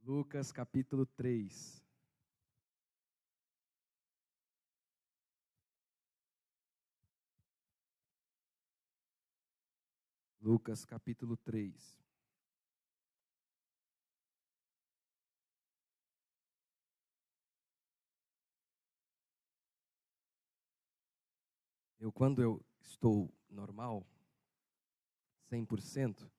Lucas capítulo 3. Lucas capítulo 3. Quando eu estou normal, 100%,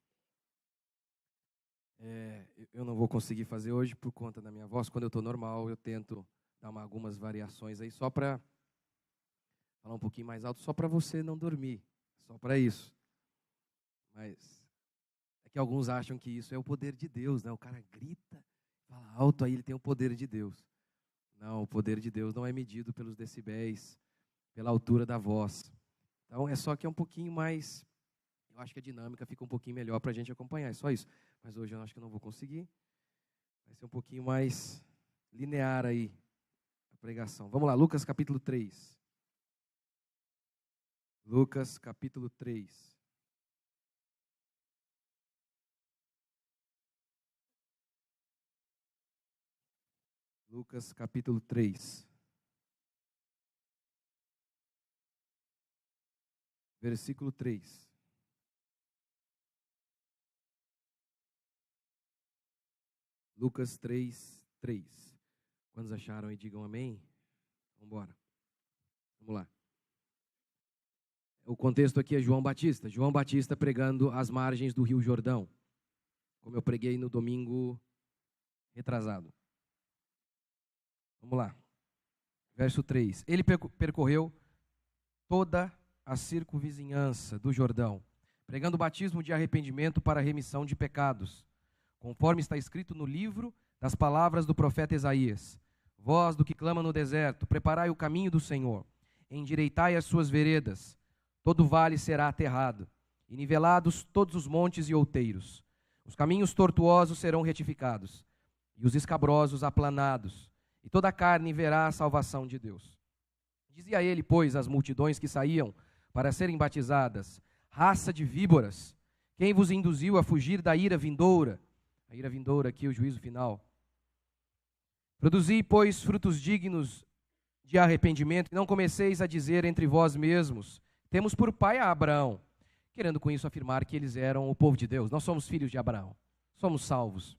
eu não vou conseguir fazer hoje por conta da minha voz. Quando eu estou normal, eu tento dar algumas variações aí, só para falar um pouquinho mais alto, só para você não dormir, só para isso. Mas é que alguns acham que isso é o poder de Deus, né? O cara grita, fala alto, aí ele tem o poder de Deus. Não, o poder de Deus não é medido pelos decibéis, pela altura da voz. Então, é só que é um pouquinho mais, eu acho que a dinâmica fica um pouquinho melhor para a gente acompanhar, é só isso. Mas hoje eu acho que eu não vou conseguir. Vai ser um pouquinho mais linear aí a pregação. Vamos lá, Lucas capítulo 3. Lucas capítulo 3. Lucas capítulo 3. Versículo 3. Lucas 3, 3. Quantos acharam aí, digam amém. Vamos embora. Vamos lá. O contexto aqui é João Batista. João Batista pregando às margens do Rio Jordão, como eu preguei no domingo retrasado. Vamos lá. Verso 3. Ele percorreu toda a circunvizinhança do Jordão, pregando o batismo de arrependimento para a remissão de pecados, conforme está escrito no livro das palavras do profeta Isaías. Voz do que clama no deserto, preparai o caminho do Senhor, endireitai as suas veredas, todo vale será aterrado, e nivelados todos os montes e outeiros. Os caminhos tortuosos serão retificados, e os escabrosos aplanados, e toda a carne verá a salvação de Deus. Dizia ele, pois, às multidões que saíam para serem batizadas: raça de víboras, quem vos induziu a fugir da ira vindoura? A ira vindoura aqui, o juízo final. Produzi, pois, frutos dignos de arrependimento, e não comeceis a dizer entre vós mesmos: temos por pai a Abraão, querendo com isso afirmar que eles eram o povo de Deus. Nós somos filhos de Abraão, somos salvos.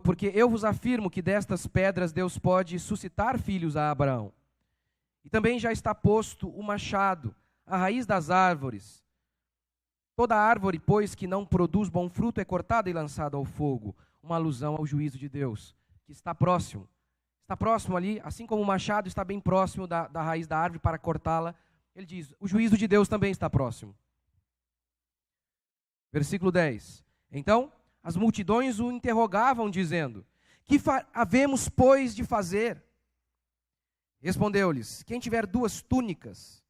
Porque eu vos afirmo que destas pedras Deus pode suscitar filhos a Abraão. E também já está posto o machado, a raiz das árvores. Toda árvore, pois, que não produz bom fruto é cortada e lançada ao fogo. Uma alusão ao juízo de Deus, que está próximo. Está próximo ali, assim como o machado está bem próximo da raiz da árvore para cortá-la. Ele diz, o juízo de Deus também está próximo. Versículo 10. Então, as multidões o interrogavam, dizendo: que havemos, pois, de fazer? Respondeu-lhes: quem tiver 2 túnicas,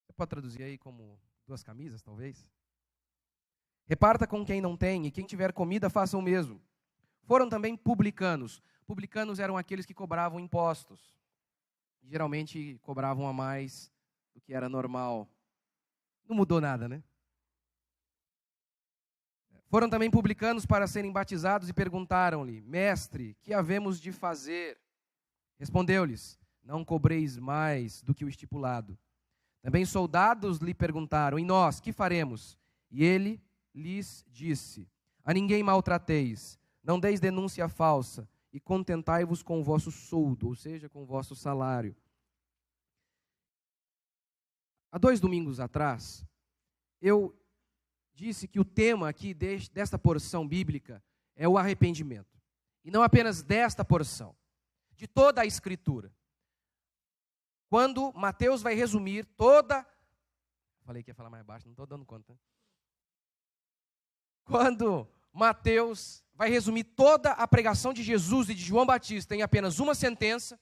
você pode traduzir aí como 2 camisas, talvez? Reparta com quem não tem, e quem tiver comida, faça o mesmo. Foram também publicanos. Publicanos eram aqueles que cobravam impostos. Geralmente cobravam a mais do que era normal. Não mudou nada, né? Foram também publicanos para serem batizados e perguntaram-lhe: mestre, que havemos de fazer? Respondeu-lhes: não cobreis mais do que o estipulado. Também soldados lhe perguntaram: e nós, que faremos? E ele lhes disse: a ninguém maltrateis, não deis denúncia falsa, e contentai-vos com o vosso soldo, ou seja, com o vosso salário. Há 2 domingos atrás, eu disse que o tema aqui desta porção bíblica é o arrependimento. E não apenas desta porção, de toda a Escritura. Quando Mateus vai resumir toda... Falei que ia falar mais baixo, não estou dando conta. Quando Mateus vai resumir toda a pregação de Jesus e de João Batista em apenas uma sentença,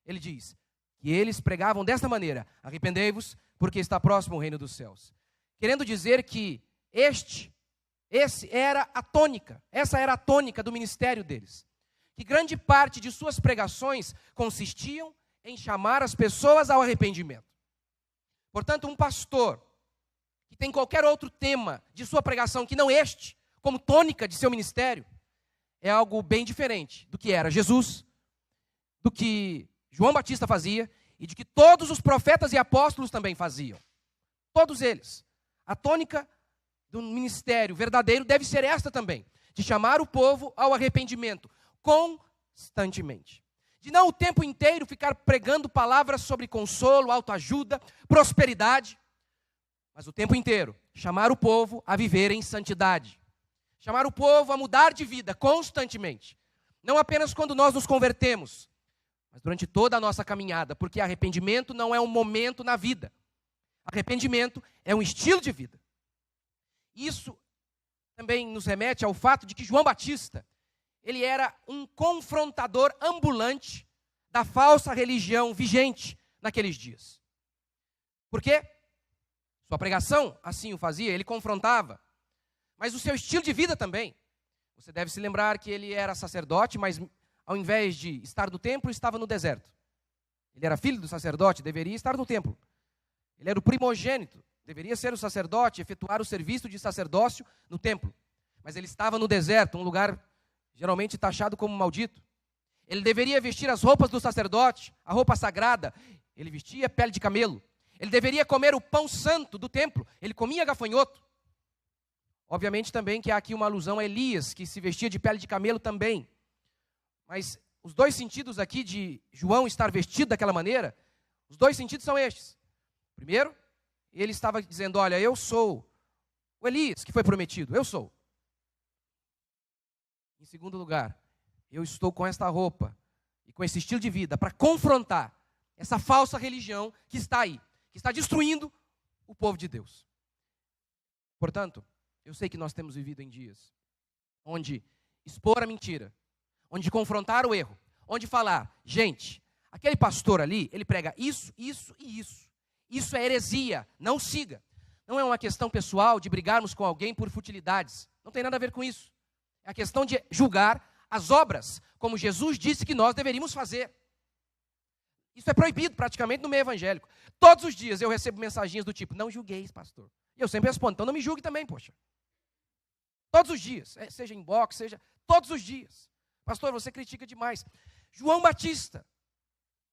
ele diz que eles pregavam desta maneira: arrependei-vos, porque está próximo o reino dos céus. Querendo dizer que essa era a tônica do ministério deles. Que grande parte de suas pregações consistiam em chamar as pessoas ao arrependimento. Portanto, um pastor que tem qualquer outro tema de sua pregação que não este, como tônica de seu ministério, é algo bem diferente do que era Jesus, do que João Batista fazia e de que todos os profetas e apóstolos também faziam. Todos eles. A tônica do ministério verdadeiro deve ser esta também, de chamar o povo ao arrependimento constantemente. De não o tempo inteiro ficar pregando palavras sobre consolo, autoajuda, prosperidade, mas o tempo inteiro chamar o povo a viver em santidade. Chamar o povo a mudar de vida constantemente. Não apenas quando nós nos convertemos, mas durante toda a nossa caminhada, porque arrependimento não é um momento na vida. Arrependimento é um estilo de vida. Isso também nos remete ao fato de que João Batista, ele era um confrontador ambulante da falsa religião vigente naqueles dias. Por quê? Sua pregação assim o fazia, ele confrontava. Mas o seu estilo de vida também. Você deve se lembrar que ele era sacerdote, mas ao invés de estar no templo, estava no deserto. Ele era filho do sacerdote, deveria estar no templo. Ele era o primogênito, deveria ser o sacerdote, efetuar o serviço de sacerdócio no templo. Mas ele estava no deserto, um lugar geralmente taxado como maldito. Ele deveria vestir as roupas do sacerdote, a roupa sagrada. Ele vestia pele de camelo. Ele deveria comer o pão santo do templo. Ele comia gafanhoto. Obviamente também que há aqui uma alusão a Elias, que se vestia de pele de camelo também. Mas os dois sentidos aqui de João estar vestido daquela maneira, os dois sentidos são estes. Primeiro, ele estava dizendo, olha, eu sou o Elias que foi prometido, eu sou. Em segundo lugar, eu estou com esta roupa e com esse estilo de vida para confrontar essa falsa religião que está aí, que está destruindo o povo de Deus. Portanto, eu sei que nós temos vivido em dias onde expor a mentira, onde confrontar o erro, onde falar, gente, aquele pastor ali, ele prega isso, isso e isso. Isso é heresia, não siga. Não é uma questão pessoal de brigarmos com alguém por futilidades. Não tem nada a ver com isso. É a questão de julgar as obras, como Jesus disse que nós deveríamos fazer. Isso é proibido praticamente no meio evangélico. Todos os dias eu recebo mensagens do tipo, não julgueis, pastor. E eu sempre respondo, então não me julgue também, poxa. Todos os dias, seja em box, seja todos os dias. Pastor, você critica demais. João Batista,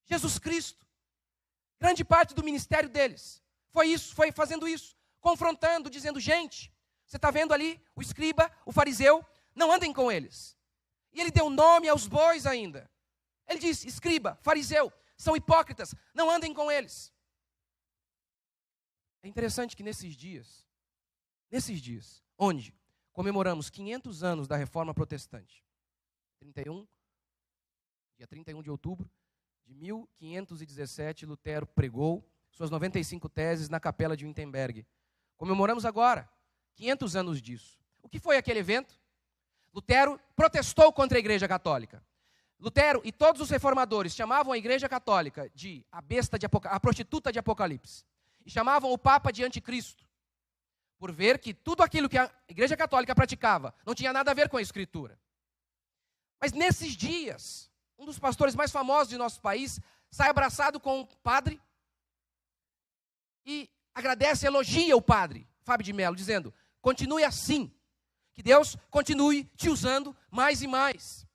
Jesus Cristo, grande parte do ministério deles foi isso, foi fazendo isso, confrontando, dizendo, gente, você está vendo ali o escriba, o fariseu, não andem com eles. E ele deu nome aos bois ainda. Ele disse, escriba, fariseu, são hipócritas, não andem com eles. É interessante que nesses dias, onde comemoramos 500 anos da Reforma Protestante, dia 31 de outubro de 1517, Lutero pregou suas 95 teses na capela de Wittenberg. Comemoramos agora 500 anos disso. O que foi aquele evento? Lutero protestou contra a Igreja Católica. Lutero e todos os reformadores chamavam a Igreja Católica de a prostituta de Apocalipse. E chamavam o Papa de anticristo. Por ver que tudo aquilo que a Igreja Católica praticava não tinha nada a ver com a Escritura. Mas nesses dias, um dos pastores mais famosos de nosso país sai abraçado com um padre e agradece, elogia o padre, Fábio de Mello, dizendo, continue assim, que Deus continue te usando mais e mais.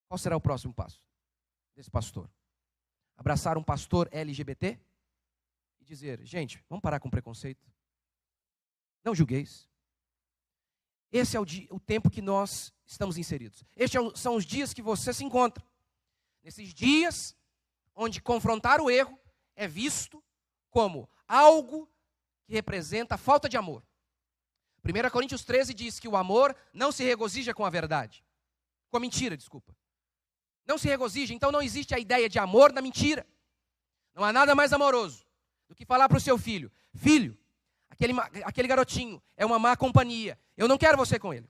Qual será o próximo passo desse pastor? Abraçar um pastor LGBT e dizer, gente, vamos parar com preconceito. Não julgueis. Esse é o tempo que nós estamos inseridos. Estes são os dias que você se encontra. Nesses dias onde confrontar o erro é visto como algo que representa a falta de amor. 1 Coríntios 13 diz que o amor não se regozija com a verdade. Com a mentira, desculpa. Não se regozija, então não existe a ideia de amor na mentira. Não há nada mais amoroso do que falar para o seu filho, filho, aquele garotinho é uma má companhia, eu não quero você com ele.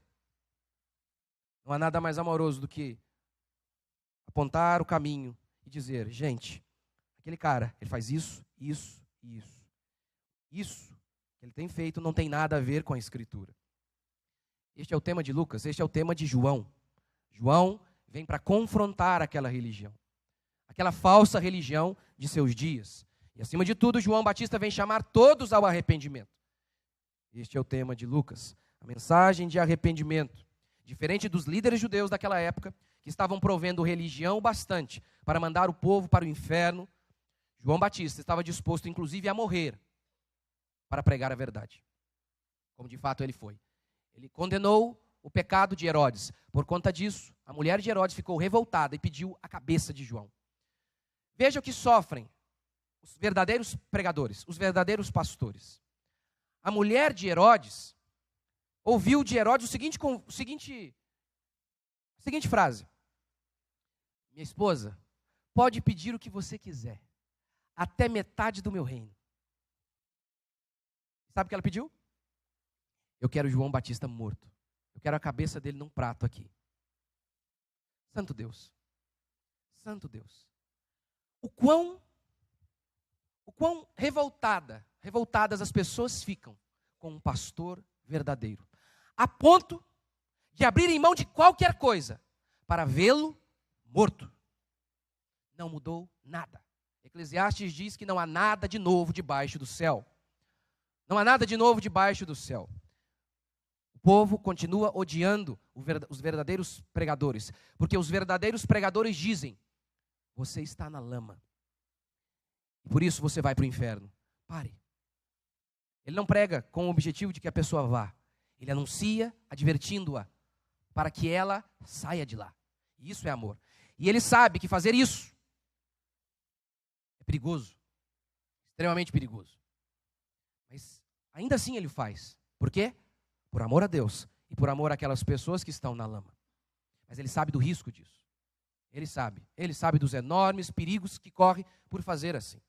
Não há nada mais amoroso do que apontar o caminho e dizer, gente, aquele cara, ele faz isso, isso e isso. Isso que ele tem feito não tem nada a ver com a Escritura. Este é o tema de Lucas, este é o tema de João. João vem para confrontar aquela religião, aquela falsa religião de seus dias. E acima de tudo, João Batista vem chamar todos ao arrependimento. Este é o tema de Lucas. A mensagem de arrependimento. Diferente dos líderes judeus daquela época, que estavam provendo religião bastante para mandar o povo para o inferno, João Batista estava disposto, inclusive, a morrer para pregar a verdade. Como de fato ele foi. Ele condenou o pecado de Herodes. Por conta disso, a mulher de Herodes ficou revoltada e pediu a cabeça de João. Veja o que sofrem os verdadeiros pregadores, os verdadeiros pastores. A mulher de Herodes ouviu de Herodes a seguinte frase: minha esposa pode pedir o que você quiser, até metade do meu reino. Sabe o que ela pediu? Eu quero João Batista morto. Eu quero a cabeça dele num prato aqui. Santo Deus. Santo Deus. O quão revoltadas as pessoas ficam com um pastor verdadeiro, a ponto de abrirem mão de qualquer coisa para vê-lo morto. Não mudou nada. Eclesiastes diz que não há nada de novo debaixo do céu. Não há nada de novo debaixo do céu. O povo continua odiando os verdadeiros pregadores, porque os verdadeiros pregadores dizem: você está na lama, e por isso você vai para o inferno. Pare. Ele não prega com o objetivo de que a pessoa vá. Ele anuncia, advertindo-a, para que ela saia de lá. E isso é amor. E ele sabe que fazer isso é perigoso, extremamente perigoso. Mas ainda assim ele faz. Por quê? Por amor a Deus e por amor àquelas pessoas que estão na lama. Mas ele sabe do risco disso. Ele sabe dos enormes perigos que corre por fazer assim.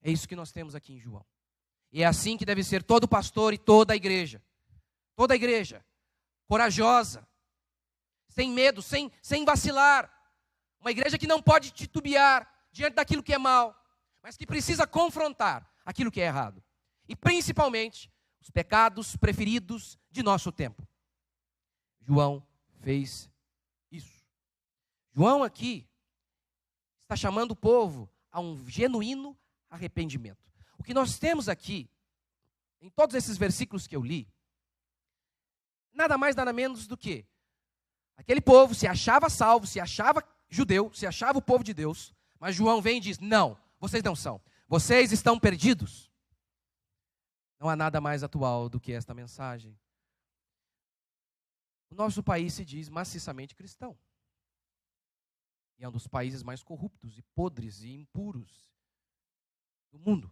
É isso que nós temos aqui em João. E é assim que deve ser todo pastor e toda a igreja. Toda a igreja, corajosa, sem medo, sem vacilar. Uma igreja que não pode titubear diante daquilo que é mal, mas que precisa confrontar aquilo que é errado. E principalmente os pecados preferidos de nosso tempo. João fez isso. João aqui está chamando o povo a um genuíno arrependimento. O que nós temos aqui, em todos esses versículos que eu li, nada mais, nada menos do que aquele povo se achava salvo, se achava judeu, se achava o povo de Deus, mas João vem e diz: não, vocês não são, vocês estão perdidos. Não há nada mais atual do que esta mensagem. O nosso país se diz maciçamente cristão. E é um dos países mais corruptos e podres e impuros do mundo.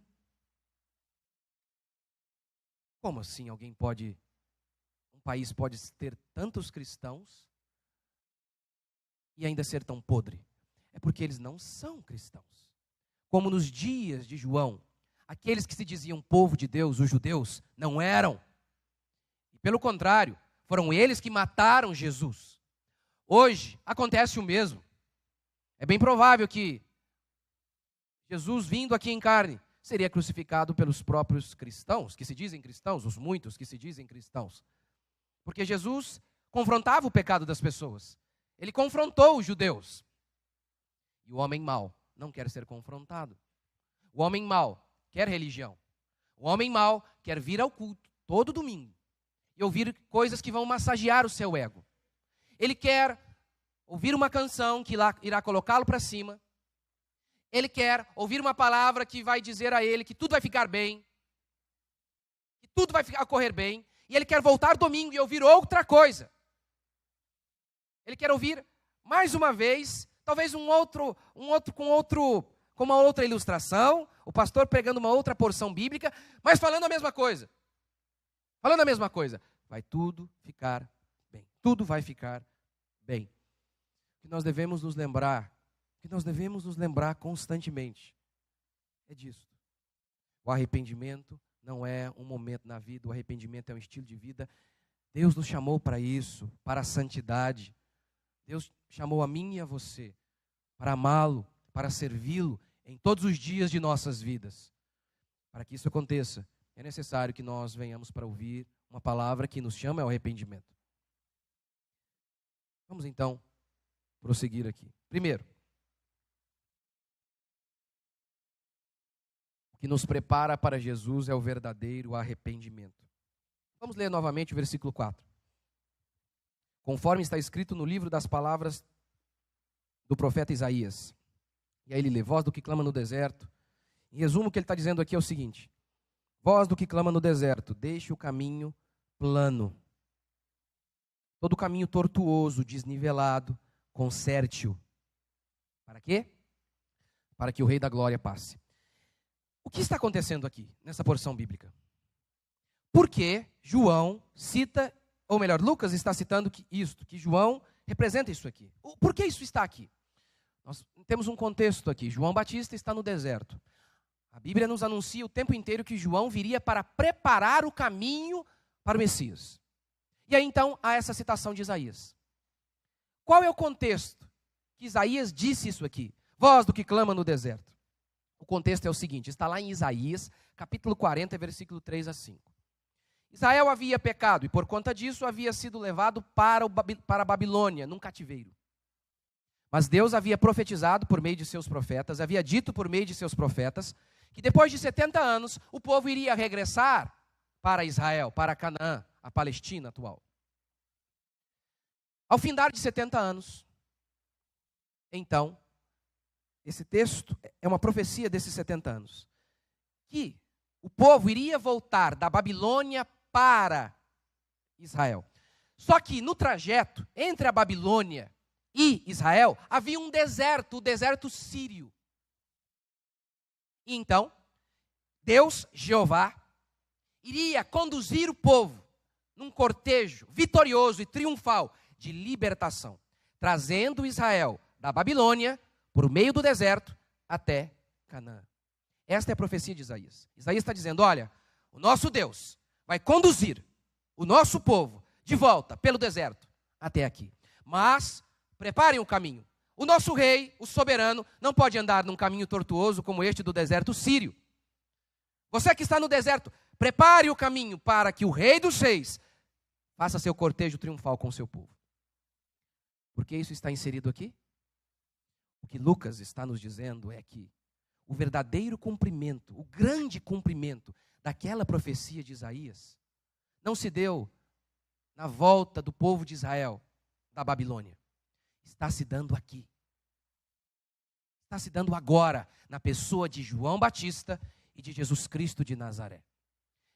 Como assim um país pode ter tantos cristãos e ainda ser tão podre? É porque eles não são cristãos. Como nos dias de João, aqueles que se diziam povo de Deus, os judeus, não eram. E pelo contrário, foram eles que mataram Jesus. Hoje acontece o mesmo. É bem provável que Jesus, vindo aqui em carne, seria crucificado pelos próprios cristãos, que se dizem cristãos, os muitos que se dizem cristãos. Porque Jesus confrontava o pecado das pessoas. Ele confrontou os judeus. E o homem mau não quer ser confrontado. O homem mau quer religião. O homem mau quer vir ao culto todo domingo e ouvir coisas que vão massagear o seu ego. Ele quer ouvir uma canção que irá colocá-lo para cima. Ele quer ouvir uma palavra que vai dizer a ele que tudo vai ficar bem, que tudo vai correr bem. E ele quer voltar domingo e ouvir outra coisa. Ele quer ouvir mais uma vez, talvez com uma outra ilustração, o pastor pregando uma outra porção bíblica, mas falando a mesma coisa. Falando a mesma coisa. Vai tudo ficar bem. Tudo vai ficar bem. O que nós devemos nos lembrar constantemente é disso. O arrependimento não é um momento na vida, o arrependimento é um estilo de vida. Deus nos chamou para isso, para a santidade. Deus chamou a mim e a você para amá-lo, para servi-lo em todos os dias de nossas vidas. Para que isso aconteça, é necessário que nós venhamos para ouvir uma palavra que nos chama ao arrependimento. Vamos então prosseguir aqui. Primeiro, o que nos prepara para Jesus é o verdadeiro arrependimento. Vamos ler novamente o versículo 4. Conforme está escrito no livro das palavras do profeta Isaías. E aí ele lê, voz do que clama no deserto. Em resumo, o que ele está dizendo aqui é o seguinte: voz do que clama no deserto, deixe o caminho plano. Todo caminho tortuoso, desnivelado, conserte-o. Para quê? Para que o Rei da Glória passe. O que está acontecendo aqui, nessa porção bíblica? Porque João cita, ou melhor, Lucas está citando que João representa isso aqui. Por que isso está aqui? Nós temos um contexto aqui. João Batista está no deserto. A Bíblia nos anuncia o tempo inteiro que João viria para preparar o caminho para o Messias. E aí então há essa citação de Isaías. Qual é o contexto que Isaías disse isso aqui? Voz do que clama no deserto. O contexto é o seguinte, está lá em Isaías, capítulo 40, versículo 3 a 5. Israel havia pecado e por conta disso havia sido levado para a Babilônia, num cativeiro. Mas Deus havia profetizado por meio de seus profetas, havia dito por meio de seus profetas, que depois de 70 anos o povo iria regressar para Israel, para Canaã, a Palestina atual. Ao findar de 70 anos, então, esse texto é uma profecia desses 70 anos, que o povo iria voltar da Babilônia para Israel. Só que no trajeto entre a Babilônia e Israel, havia um deserto, o deserto sírio. E então, Deus, Jeová, iria conduzir o povo num cortejo vitorioso e triunfal de libertação, trazendo Israel da Babilônia, por meio do deserto, até Canaã. Esta é a profecia de Isaías. Isaías está dizendo, olha, o nosso Deus vai conduzir o nosso povo de volta pelo deserto até aqui. Mas preparem o caminho. O nosso rei, o soberano, não pode andar num caminho tortuoso como este do deserto sírio. Você que está no deserto, prepare o caminho para que o rei dos reis faça seu cortejo triunfal com o seu povo. Por que isso está inserido aqui? O que Lucas está nos dizendo é que o verdadeiro cumprimento, o grande cumprimento daquela profecia de Isaías, não se deu na volta do povo de Israel da Babilônia. Está se dando aqui. Está se dando agora, na pessoa de João Batista e de Jesus Cristo de Nazaré.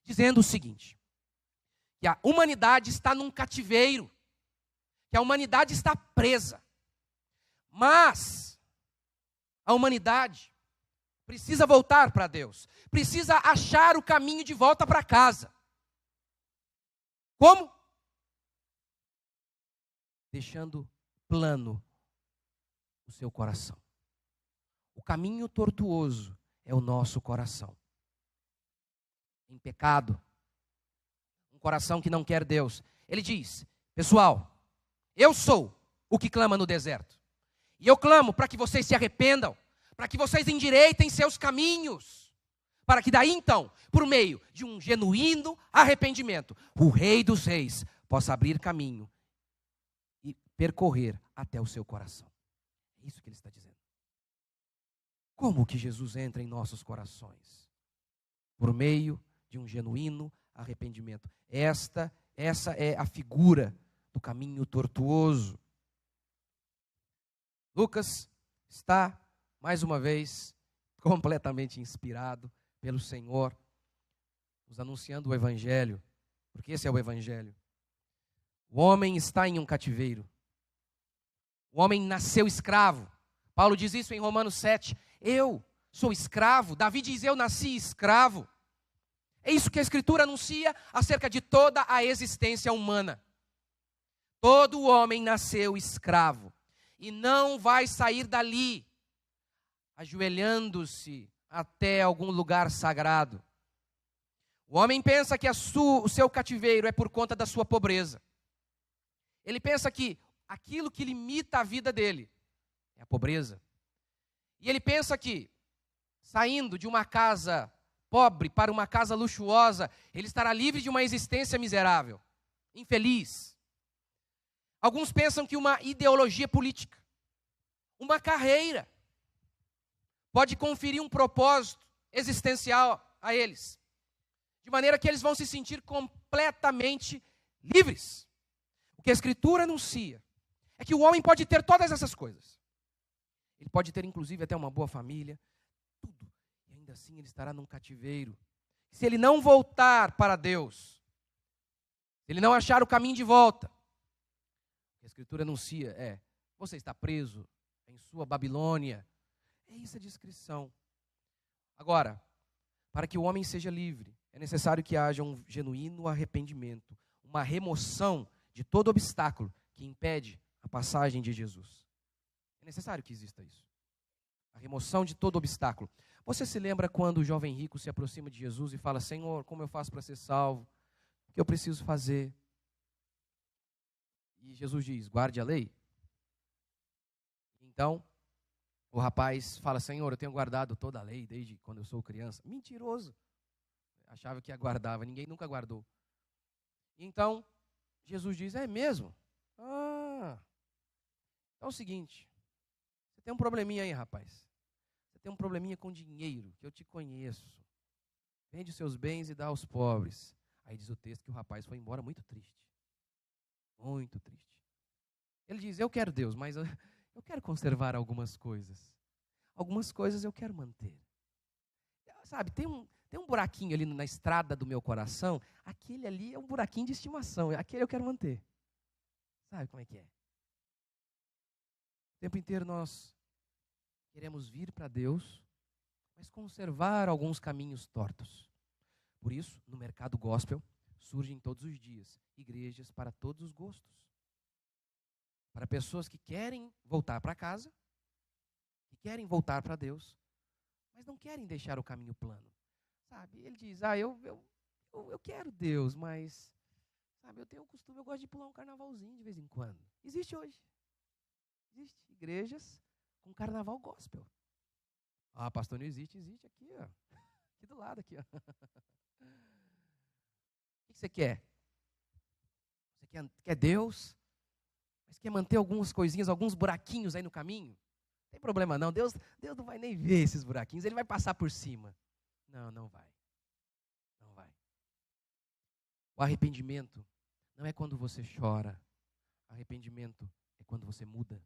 Dizendo o seguinte, que a humanidade está num cativeiro, que a humanidade está presa, mas a humanidade precisa voltar para Deus, precisa achar o caminho de volta para casa. Como? Deixando plano o seu coração. O caminho tortuoso é o nosso coração. Em pecado, um coração que não quer Deus. Ele diz, pessoal, eu sou o que clama no deserto. E eu clamo para que vocês se arrependam, para que vocês endireitem seus caminhos, para que daí então, por meio de um genuíno arrependimento, o Rei dos Reis possa abrir caminho e percorrer até o seu coração. É isso que ele está dizendo. Como que Jesus entra em nossos corações? Por meio de um genuíno arrependimento. Essa é a figura do caminho tortuoso. Lucas está, mais uma vez, completamente inspirado pelo Senhor, nos anunciando o Evangelho, porque esse é o Evangelho. O homem está em um cativeiro. O homem nasceu escravo. Paulo diz isso em Romanos 7. Eu sou escravo. Davi diz, eu nasci escravo. É isso que a Escritura anuncia acerca de toda a existência humana. Todo homem nasceu escravo e não vai sair dali, ajoelhando-se até algum lugar sagrado. O homem pensa que o seu cativeiro é por conta da sua pobreza. Ele pensa que aquilo que limita a vida dele é a pobreza. E ele pensa que, saindo de uma casa pobre para uma casa luxuosa, ele estará livre de uma existência miserável, infeliz. Alguns pensam que uma ideologia política, uma carreira, pode conferir um propósito existencial a eles, de maneira que eles vão se sentir completamente completamente livres. O que a Escritura anuncia é que o homem pode ter todas essas coisas. Ele pode ter, inclusive, até uma boa família, tudo. E ainda assim ele estará num cativeiro. Se ele não voltar para Deus, se ele não achar o caminho de volta, o que a Escritura anuncia é: você está preso em sua Babilônia. É isso a descrição. Agora, para que o homem seja livre, é necessário que haja um genuíno arrependimento, uma remoção de todo obstáculo que impede a passagem de Jesus. É necessário que exista isso. A remoção de todo obstáculo. Você se lembra quando o jovem rico se aproxima de Jesus e fala: Senhor, como eu faço para ser salvo? O que eu preciso fazer? E Jesus diz: guarde a lei. Então, o rapaz fala: Senhor, eu tenho guardado toda a lei desde quando eu sou criança. Mentiroso. Achava que aguardava, ninguém nunca guardou. Então, Jesus diz: é mesmo? Então é o seguinte, você tem um probleminha aí, rapaz. Você tem um probleminha com dinheiro, que eu te conheço. Vende os seus bens e dá aos pobres. Aí diz o texto que o rapaz foi embora muito triste. Muito triste. Ele diz: eu quero Deus, mas eu quero conservar algumas coisas. Algumas coisas eu quero manter. Sabe, tem um buraquinho ali na estrada do meu coração. Aquele ali é um buraquinho de estimação. Aquele eu quero manter. Sabe como é que é? O tempo inteiro nós queremos vir para Deus, mas conservar alguns caminhos tortos. Por isso, no mercado gospel, surgem todos os dias igrejas para todos os gostos. Para pessoas que querem voltar para casa, que querem voltar para Deus, mas não querem deixar o caminho plano. Sabe, ele diz: eu quero Deus, mas, sabe, eu tenho o costume, eu gosto de pular um carnavalzinho de vez em quando. Existe hoje. Existe igrejas com carnaval gospel. Ah, pastor, não existe aqui, ó. Aqui do lado, aqui, ó. O que você quer? Você quer Deus, mas quer manter algumas coisinhas, alguns buraquinhos aí no caminho? Não tem problema não, Deus não vai nem ver esses buraquinhos, Ele vai passar por cima. Não vai. Não vai. O arrependimento não é quando você chora. Arrependimento é quando você muda.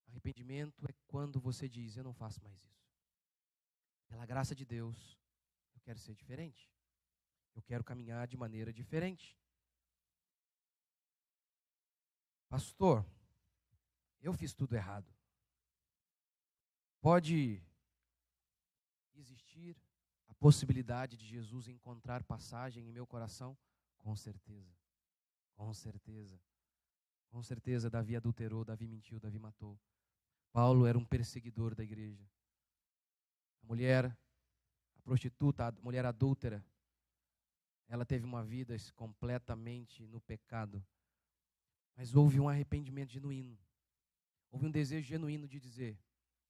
Arrependimento é quando você diz: eu não faço mais isso. Pela graça de Deus, eu quero ser diferente. Eu quero caminhar de maneira diferente. Pastor, eu fiz tudo errado. Pode existir a possibilidade de Jesus encontrar passagem em meu coração? Com certeza. Com certeza. Com certeza, Davi adulterou, Davi mentiu, Davi matou. Paulo era um perseguidor da igreja. A mulher, a prostituta, a mulher adúltera, ela teve uma vida completamente no pecado. Mas houve um arrependimento genuíno. Houve um desejo genuíno de dizer: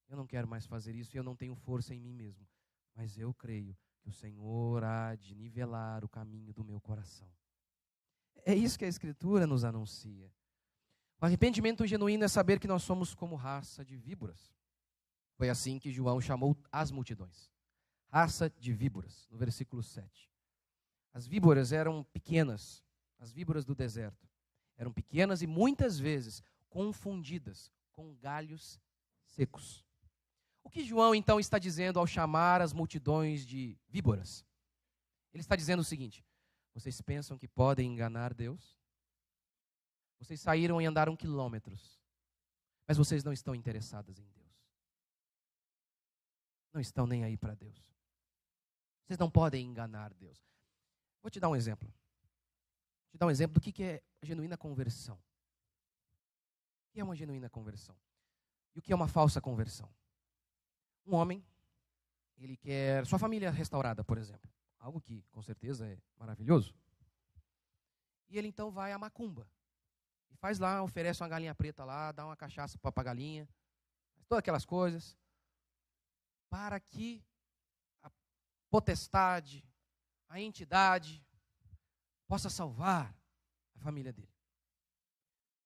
eu não quero mais fazer isso e eu não tenho força em mim mesmo. Mas eu creio que o Senhor há de nivelar o caminho do meu coração. É isso que a Escritura nos anuncia. O arrependimento genuíno é saber que nós somos como raça de víboras. Foi assim que João chamou as multidões. Raça de víboras, no versículo 7. As víboras eram pequenas, as víboras do deserto. Eram pequenas e muitas vezes confundidas com galhos secos. O que João então está dizendo ao chamar as multidões de víboras? Ele está dizendo o seguinte: vocês pensam que podem enganar Deus? Vocês saíram e andaram quilômetros, mas vocês não estão interessadas em Deus. Não estão nem aí para Deus. Vocês não podem enganar Deus. Vou te dar um exemplo. Vou te dar um exemplo do que é genuína conversão. O que é uma genuína conversão? E o que é uma falsa conversão? Um homem, ele quer sua família restaurada, por exemplo. Algo que, com certeza, é maravilhoso. E ele então vai à macumba. E faz lá, oferece uma galinha preta lá, dá uma cachaça para a galinha. Faz todas aquelas coisas. Para que a potestade, a entidade, possa salvar a família dele.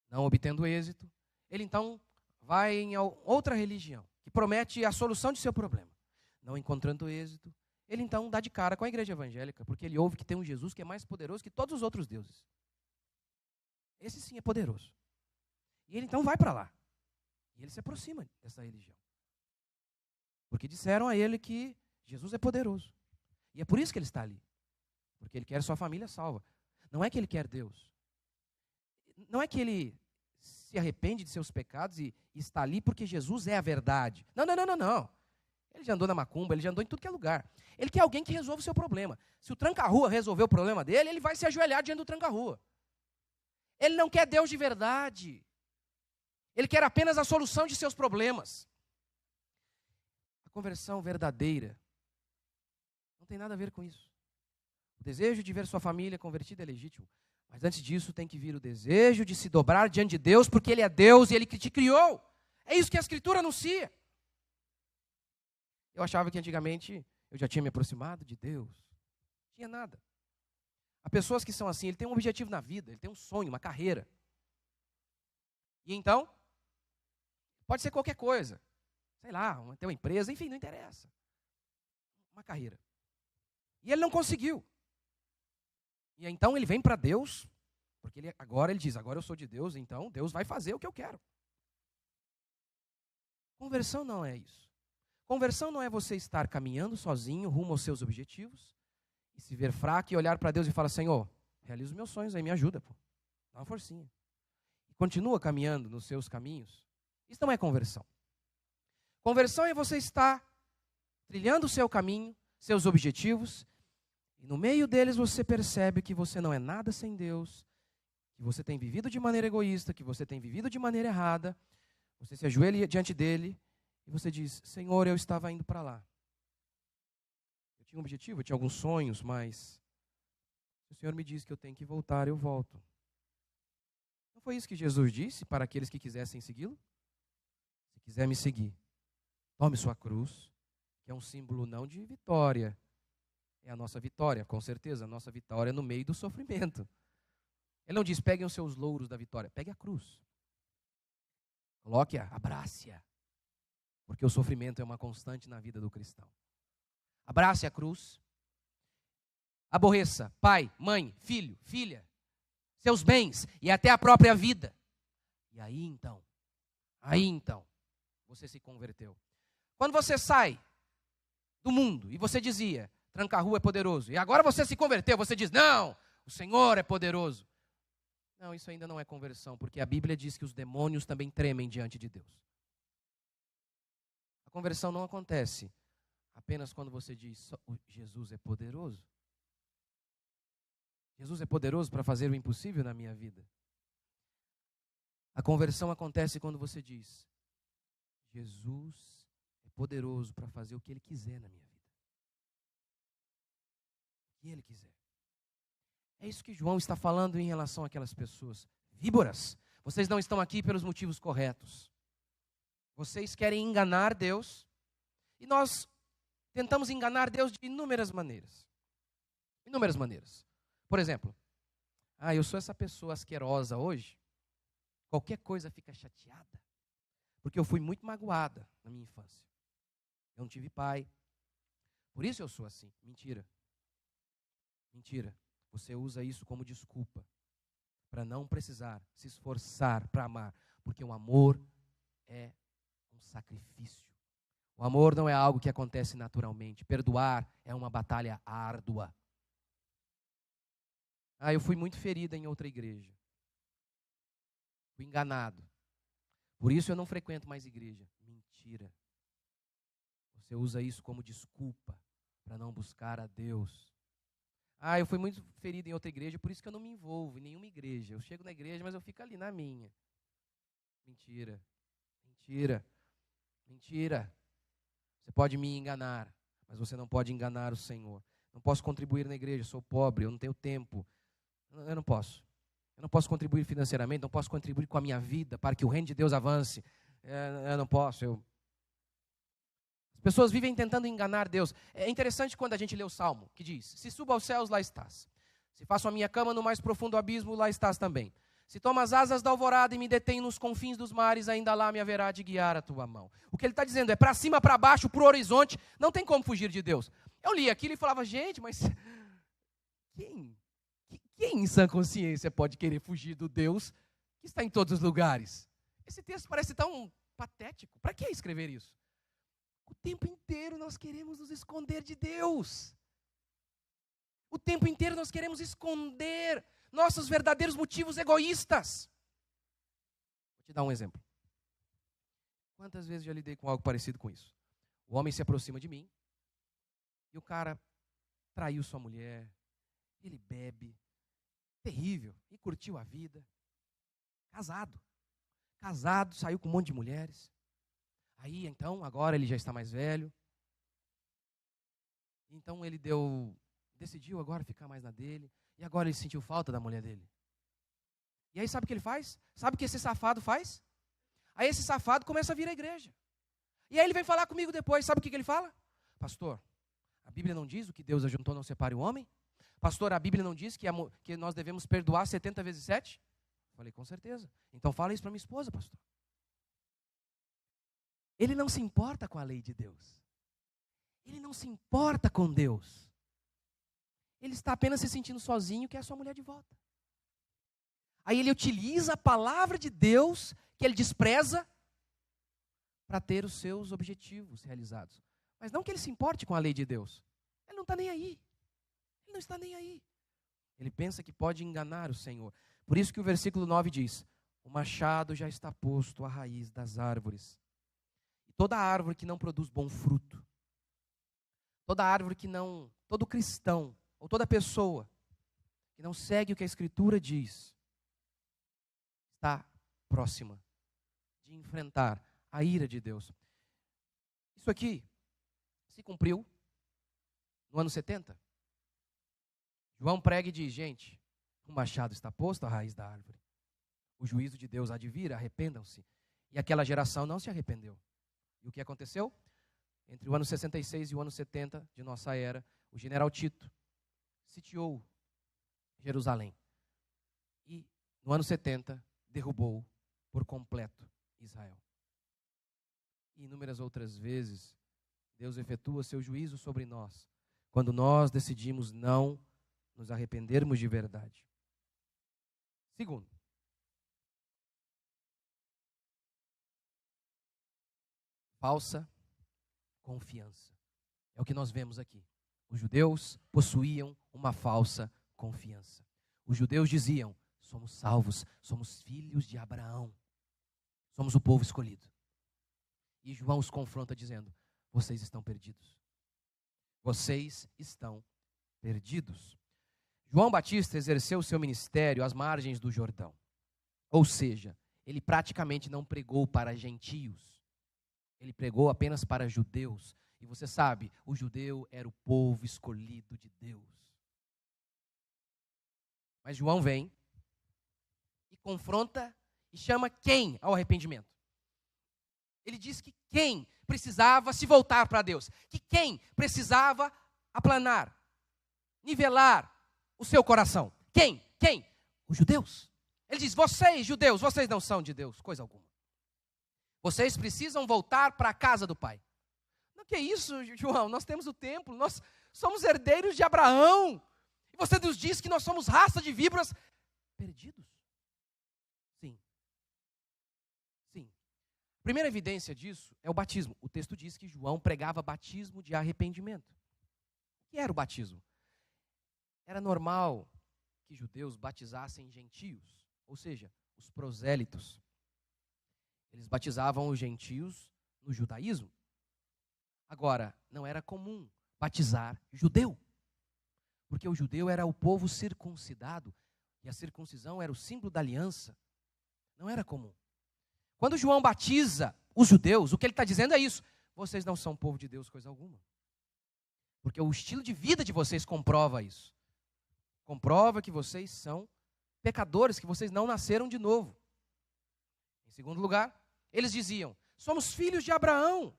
Não obtendo êxito, ele então vai em outra religião, que promete a solução de seu problema. Não encontrando êxito, ele então dá de cara com a igreja evangélica, porque ele ouve que tem um Jesus que é mais poderoso que todos os outros deuses. Esse sim é poderoso. E ele então vai para lá. E ele se aproxima dessa religião. Porque disseram a ele que Jesus é poderoso. E é por isso que ele está ali. Porque ele quer sua família salva. Não é que ele quer Deus. Não é que ele se arrepende de seus pecados e está ali porque Jesus é a verdade. Não, não, não, não, não. Ele já andou na macumba, ele já andou em tudo que é lugar. Ele quer alguém que resolva o seu problema. Se o tranca-rua resolver o problema dele, ele vai se ajoelhar diante do tranca-rua. Ele não quer Deus de verdade. Ele quer apenas a solução de seus problemas. A conversão verdadeira não tem nada a ver com isso. O desejo de ver sua família convertida é legítimo. Mas antes disso tem que vir o desejo de se dobrar diante de Deus, porque Ele é Deus e Ele que te criou. É isso que a Escritura anuncia. Eu achava que antigamente eu já tinha me aproximado de Deus. Não tinha nada. Há pessoas que são assim, ele tem um objetivo na vida, ele tem um sonho, uma carreira. E então, pode ser qualquer coisa. Sei lá, ter uma empresa, enfim, não interessa. Uma carreira. E ele não conseguiu. E então ele vem para Deus, porque agora ele diz, agora eu sou de Deus, então Deus vai fazer o que eu quero. Conversão não é isso. Conversão não é você estar caminhando sozinho rumo aos seus objetivos e se ver fraco e olhar para Deus e falar, Senhor, realiza os meus sonhos aí, me ajuda, pô. Dá uma forcinha. E continua caminhando nos seus caminhos. Isso não é conversão. Conversão é você estar trilhando o seu caminho, seus objetivos, e no meio deles você percebe que você não é nada sem Deus, que você tem vivido de maneira egoísta, que você tem vivido de maneira errada. Você se ajoelha diante dele e você diz, Senhor, eu estava indo para lá. Eu tinha um objetivo, eu tinha alguns sonhos, mas se o Senhor me diz que eu tenho que voltar, eu volto. Não foi isso que Jesus disse para aqueles que quisessem segui-lo? Se quiser me seguir, tome sua cruz, que é um símbolo não de vitória. É a nossa vitória, com certeza, a nossa vitória é no meio do sofrimento. Ele não diz, peguem os seus louros da vitória, pegue a cruz. Coloque-a, abrace-a. Porque o sofrimento é uma constante na vida do cristão. Abrace a cruz. Aborreça pai, mãe, filho, filha, seus bens e até a própria vida. E aí então, você se converteu. Quando você sai do mundo e você dizia, tranca-rua é poderoso, e agora você se converteu, você diz, não, o Senhor é poderoso. Não, isso ainda não é conversão, porque a Bíblia diz que os demônios também tremem diante de Deus. A conversão não acontece apenas quando você diz, Jesus é poderoso. Jesus é poderoso para fazer o impossível na minha vida. A conversão acontece quando você diz, Jesus é poderoso para fazer o que Ele quiser na minha vida. O que Ele quiser. É isso que João está falando em relação àquelas pessoas. Víboras, vocês não estão aqui pelos motivos corretos. Vocês querem enganar Deus. E nós tentamos enganar Deus de inúmeras maneiras. Inúmeras maneiras. Por exemplo, eu sou essa pessoa asquerosa hoje. Qualquer coisa fica chateada. Porque eu fui muito magoada na minha infância. Eu não tive pai. Por isso eu sou assim. Mentira. Mentira. Você usa isso como desculpa para não precisar se esforçar para amar, porque o amor é um sacrifício. O amor não é algo que acontece naturalmente. Perdoar é uma batalha árdua. Eu fui muito ferida em outra igreja. Fui enganado. Por isso eu não frequento mais igreja. Mentira. Você usa isso como desculpa para não buscar a Deus. Eu fui muito ferido em outra igreja, por isso que eu não me envolvo em nenhuma igreja. Eu chego na igreja, mas eu fico ali na minha. Mentira. Mentira. Mentira. Você pode me enganar, mas você não pode enganar o Senhor. Não posso contribuir na igreja, sou pobre, eu não tenho tempo. Eu não posso. Eu não posso contribuir financeiramente, não posso contribuir com a minha vida para que o reino de Deus avance. Eu não posso. As pessoas vivem tentando enganar Deus. É interessante quando a gente lê o Salmo, que diz, se subo aos céus, lá estás. Se faço a minha cama no mais profundo abismo, lá estás também. Se tomo as asas da alvorada e me detenho nos confins dos mares, ainda lá me haverá de guiar a tua mão. O que ele está dizendo é para cima, para baixo, para o horizonte, não tem como fugir de Deus. Eu li aquilo e falava, gente, mas quem em sã consciência pode querer fugir do Deus que está em todos os lugares? Esse texto parece tão patético. Para que escrever isso? O tempo inteiro nós queremos nos esconder de Deus. O tempo inteiro nós queremos esconder nossos verdadeiros motivos egoístas. Vou te dar um exemplo. Quantas vezes já lidei com algo parecido com isso? O homem se aproxima de mim e o cara traiu sua mulher, ele bebe, terrível, e curtiu a vida. Casado, saiu com um monte de mulheres. Aí, então, agora ele já está mais velho. Então ele decidiu agora ficar mais na dele. E agora ele sentiu falta da mulher dele. E aí sabe o que ele faz? Sabe o que esse safado faz? Aí esse safado começa a vir à igreja. E aí ele vem falar comigo depois. Sabe o que ele fala? Pastor, a Bíblia não diz o que Deus ajuntou, não separe o homem? Pastor, a Bíblia não diz que nós devemos perdoar 70 vezes 7? Falei, com certeza. Então fala isso para minha esposa, pastor. Ele não se importa com a lei de Deus. Ele não se importa com Deus. Ele está apenas se sentindo sozinho, quer a sua mulher de volta. Aí ele utiliza a palavra de Deus, que ele despreza, para ter os seus objetivos realizados. Mas não que ele se importe com a lei de Deus. Ele não está nem aí. Ele não está nem aí. Ele pensa que pode enganar o Senhor. Por isso que o versículo 9 diz, o machado já está posto à raiz das árvores. E toda árvore que não produz bom fruto, toda árvore que não, todo cristão, ou toda pessoa que não segue o que a Escritura diz, está próxima de enfrentar a ira de Deus. Isso aqui se cumpriu no ano 70. João prega e diz, gente, o machado está posto à raiz da árvore. O juízo de Deus há de vir, arrependam-se. E aquela geração não se arrependeu. E o que aconteceu? Entre o ano 66 e o ano 70 de nossa era, o general Tito sitiou Jerusalém. E no ano 70 derrubou por completo Israel. E inúmeras outras vezes, Deus efetua seu juízo sobre nós, quando nós decidimos não nos arrependermos de verdade. Segundo, falsa confiança. É o que nós vemos aqui. Os judeus possuíam uma falsa confiança. Os judeus diziam, somos salvos, somos filhos de Abraão, somos o povo escolhido. E João os confronta dizendo, vocês estão perdidos. Vocês estão perdidos. João Batista exerceu seu ministério às margens do Jordão. Ou seja, ele praticamente não pregou para gentios. Ele pregou apenas para judeus. E você sabe, o judeu era o povo escolhido de Deus. Mas João vem e confronta e chama quem ao arrependimento? Ele diz que quem precisava se voltar para Deus, que quem precisava aplanar, nivelar o seu coração. Quem? Quem? Os judeus. Ele diz, vocês judeus, vocês não são de Deus, coisa alguma. Vocês precisam voltar para a casa do Pai. Não, que isso, João? Nós temos o templo, nós somos herdeiros de Abraão. E você nos diz que nós somos raça de víboras perdidos? Sim. Sim. A primeira evidência disso é o batismo. O texto diz que João pregava batismo de arrependimento. O que era o batismo? Era normal que judeus batizassem gentios, ou seja, os prosélitos. Eles batizavam os gentios no judaísmo. Agora, não era comum batizar judeu, porque o judeu era o povo circuncidado, e a circuncisão era o símbolo da aliança. Não era comum. Quando João batiza os judeus, o que ele está dizendo é isso. Vocês não são povo de Deus, coisa alguma. Porque o estilo de vida de vocês comprova isso. Comprova que vocês são pecadores, que vocês não nasceram de novo. Em segundo lugar, eles diziam, somos filhos de Abraão.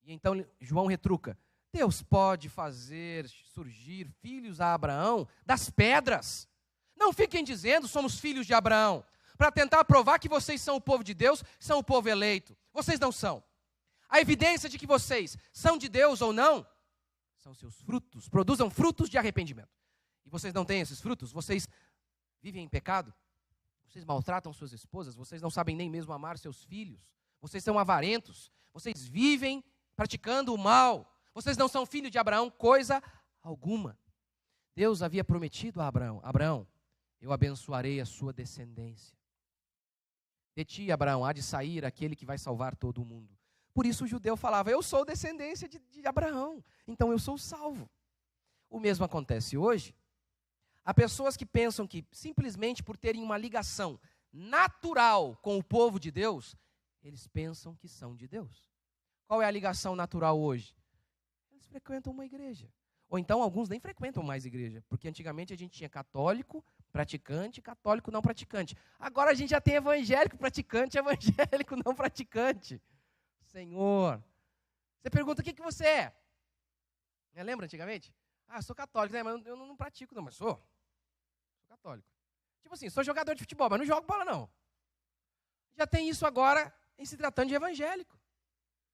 E então João retruca, Deus pode fazer surgir filhos a Abraão das pedras. Não fiquem dizendo, somos filhos de Abraão, para tentar provar que vocês são o povo de Deus, são o povo eleito. Vocês não são. A evidência de que vocês são de Deus ou não, são seus frutos. Produzam frutos de arrependimento. E vocês não têm esses frutos? Vocês vivem em pecado? Vocês maltratam suas esposas? Vocês não sabem nem mesmo amar seus filhos? Vocês são avarentos? Vocês vivem praticando o mal? Vocês não são filhos de Abraão, coisa alguma. Deus havia prometido a Abraão: Abraão, eu abençoarei a sua descendência. De ti, Abraão, há de sair aquele que vai salvar todo o mundo. Por isso o judeu falava: eu sou descendência de Abraão, então eu sou salvo. O mesmo acontece hoje. Há pessoas que pensam que simplesmente por terem uma ligação natural com o povo de Deus, eles pensam que são de Deus. Qual é a ligação natural hoje? Eles frequentam uma igreja. Ou então alguns nem frequentam mais igreja, porque antigamente a gente tinha católico praticante e católico não praticante. Agora a gente já tem evangélico praticante e evangélico não praticante. Senhor, você pergunta: o que você é? Lembra antigamente? Ah, sou católico, né? Mas eu não pratico não, mas sou católico. Tipo assim, sou jogador de futebol, mas não jogo bola não. Já tem isso agora em se tratando de evangélico.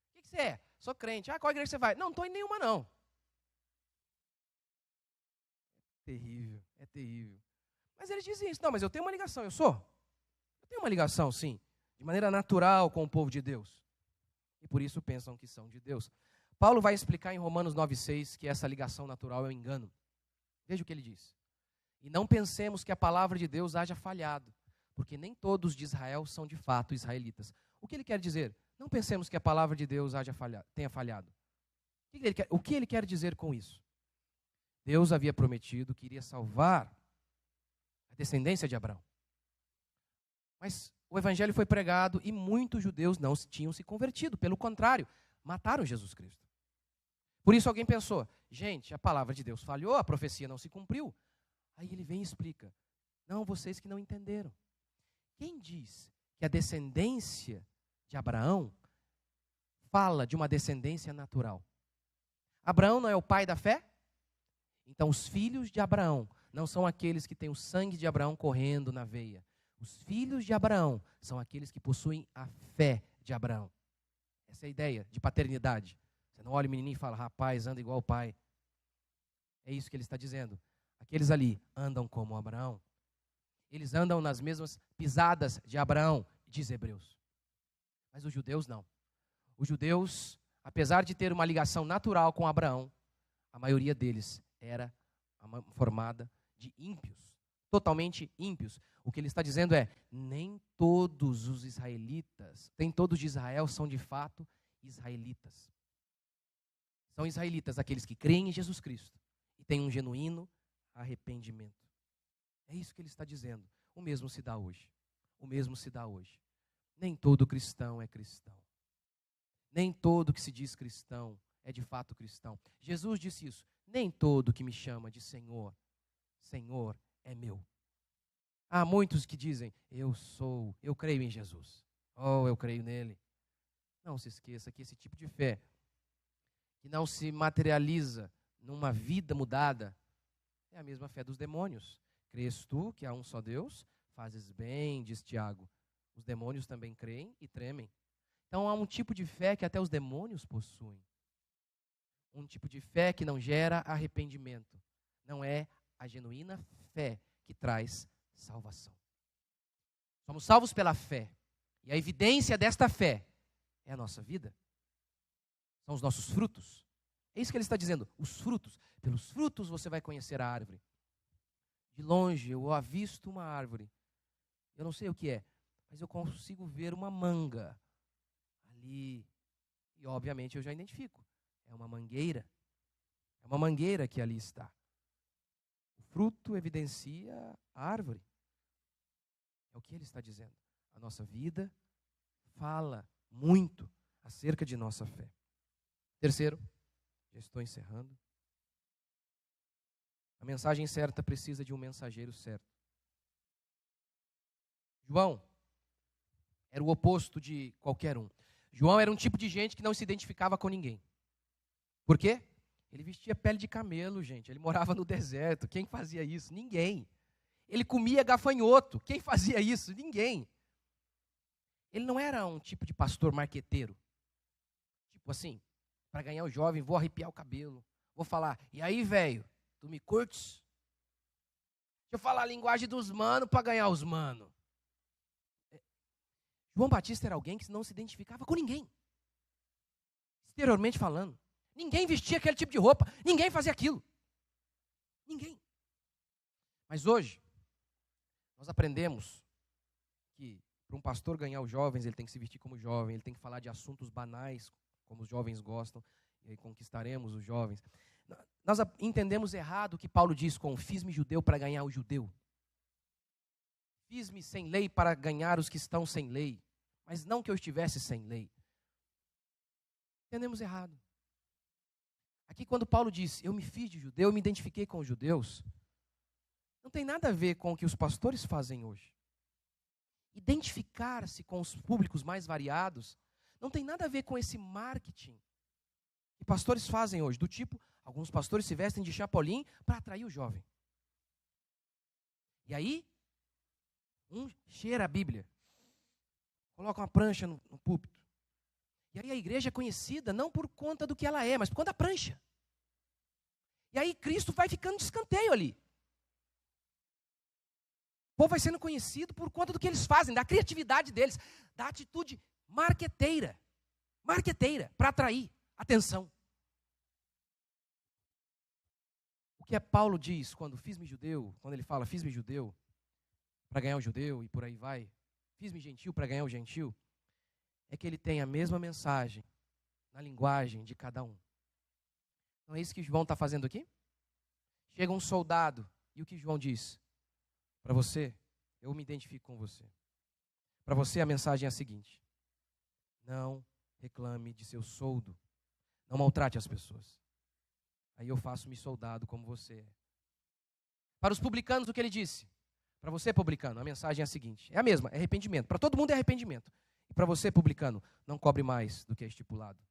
O que você é? Sou crente. Ah, qual igreja você vai? Não estou em nenhuma não. Terrível, é terrível. Mas eles dizem isso: não, mas eu tenho uma ligação, eu tenho uma ligação, sim, de maneira natural com o povo de Deus. E por isso pensam que são de Deus. Paulo vai explicar em Romanos 9,6 que essa ligação natural é um engano. Veja o que ele diz: e não pensemos que a palavra de Deus haja falhado, porque nem todos de Israel são de fato israelitas. O que ele quer dizer? Não pensemos que a palavra de Deus tenha falhado. O que ele quer dizer com isso? Deus havia prometido que iria salvar a descendência de Abraão. Mas o evangelho foi pregado e muitos judeus não tinham se convertido. Pelo contrário, mataram Jesus Cristo. Por isso alguém pensou: gente, a palavra de Deus falhou, a profecia não se cumpriu. Aí ele vem e explica: não, vocês que não entenderam. Quem diz que a descendência de Abraão fala de uma descendência natural? Abraão não é o pai da fé? Então os filhos de Abraão não são aqueles que têm o sangue de Abraão correndo na veia. Os filhos de Abraão são aqueles que possuem a fé de Abraão. Essa é a ideia de paternidade. Você não olha o menininho e fala: rapaz, anda igual o pai. É isso que ele está dizendo. Aqueles ali andam como Abraão. Eles andam nas mesmas pisadas de Abraão, diz Hebreus. Mas os judeus não. Os judeus, apesar de ter uma ligação natural com Abraão, a maioria deles era formada de ímpios, totalmente ímpios. O que ele está dizendo é: nem todos os israelitas, nem todos de Israel são de fato israelitas. São israelitas aqueles que creem em Jesus Cristo e têm um genuíno arrependimento. É isso que ele está dizendo. O mesmo se dá hoje. O mesmo se dá hoje. Nem todo cristão é cristão. Nem todo que se diz cristão é de fato cristão. Jesus disse isso: nem todo que me chama de Senhor, Senhor é meu. Há muitos que dizem: eu creio em Jesus. Oh, eu creio nele. Não se esqueça que esse tipo de fé, que não se materializa numa vida mudada, é a mesma fé dos demônios. Crês tu que há um só Deus? Fazes bem, diz Tiago. Os demônios também creem e tremem. Então há um tipo de fé que até os demônios possuem. Um tipo de fé que não gera arrependimento. Não é a genuína fé que traz salvação. Somos salvos pela fé. E a evidência desta fé é a nossa vida. São os nossos frutos. É isso que ele está dizendo. Os frutos. Pelos frutos você vai conhecer a árvore. De longe eu avisto uma árvore. Eu não sei o que é, mas eu consigo ver uma manga ali. E obviamente eu já identifico. É uma mangueira. É uma mangueira que ali está. O fruto evidencia a árvore. É o que ele está dizendo. A nossa vida fala muito acerca de nossa fé. Terceiro, já estou encerrando. A mensagem certa precisa de um mensageiro certo. João era o oposto de qualquer um. João era um tipo de gente que não se identificava com ninguém. Por quê? Ele vestia pele de camelo, gente. Ele morava no deserto. Quem fazia isso? Ninguém. Ele comia gafanhoto. Quem fazia isso? Ninguém. Ele não era um tipo de pastor marqueteiro. Tipo assim, para ganhar o jovem, vou arrepiar o cabelo, Vou falar, e aí, velho, tu me curtes? Deixa eu falar a linguagem dos manos para ganhar os manos. João Batista era alguém que não se identificava com ninguém. Exteriormente falando. Ninguém vestia aquele tipo de roupa. Ninguém fazia aquilo. Ninguém. Mas hoje, nós aprendemos que para um pastor ganhar os jovens, ele tem que se vestir como jovem, ele tem que falar de assuntos banais, como os jovens gostam, e aí conquistaremos os jovens. Nós entendemos errado o que Paulo diz com fiz-me judeu para ganhar o judeu. Fiz-me sem lei para ganhar os que estão sem lei. Mas não que eu estivesse sem lei. Entendemos errado. Aqui quando Paulo diz, eu me fiz de judeu, eu me identifiquei com os judeus, não tem nada a ver com o que os pastores fazem hoje. Identificar-se com os públicos mais variados não tem nada a ver com esse marketing que pastores fazem hoje, do tipo, alguns pastores se vestem de chapolim para atrair o jovem. E aí, cheira a Bíblia, coloca uma prancha no púlpito. E aí a igreja é conhecida não por conta do que ela é, mas por conta da prancha. E aí Cristo vai ficando de escanteio ali. O povo vai sendo conhecido por conta do que eles fazem, da criatividade deles, da atitude marqueteira, para atrair atenção. O que Paulo diz quando fiz-me judeu, quando ele fala fiz-me judeu, para ganhar o judeu e por aí vai, fiz-me gentil para ganhar o gentil, é que ele tem a mesma mensagem na linguagem de cada um. Não é isso que João está fazendo aqui? Chega um soldado e o que João diz? Para você, eu me identifico com você. Para você a mensagem é a seguinte: não reclame de seu soldo, não maltrate as pessoas. Aí eu faço-me soldado como você é. Para os publicanos o que ele disse? Para você publicano, a mensagem é a seguinte, é a mesma, é arrependimento. Para todo mundo é arrependimento. E para você, publicano, não cobre mais do que é estipulado.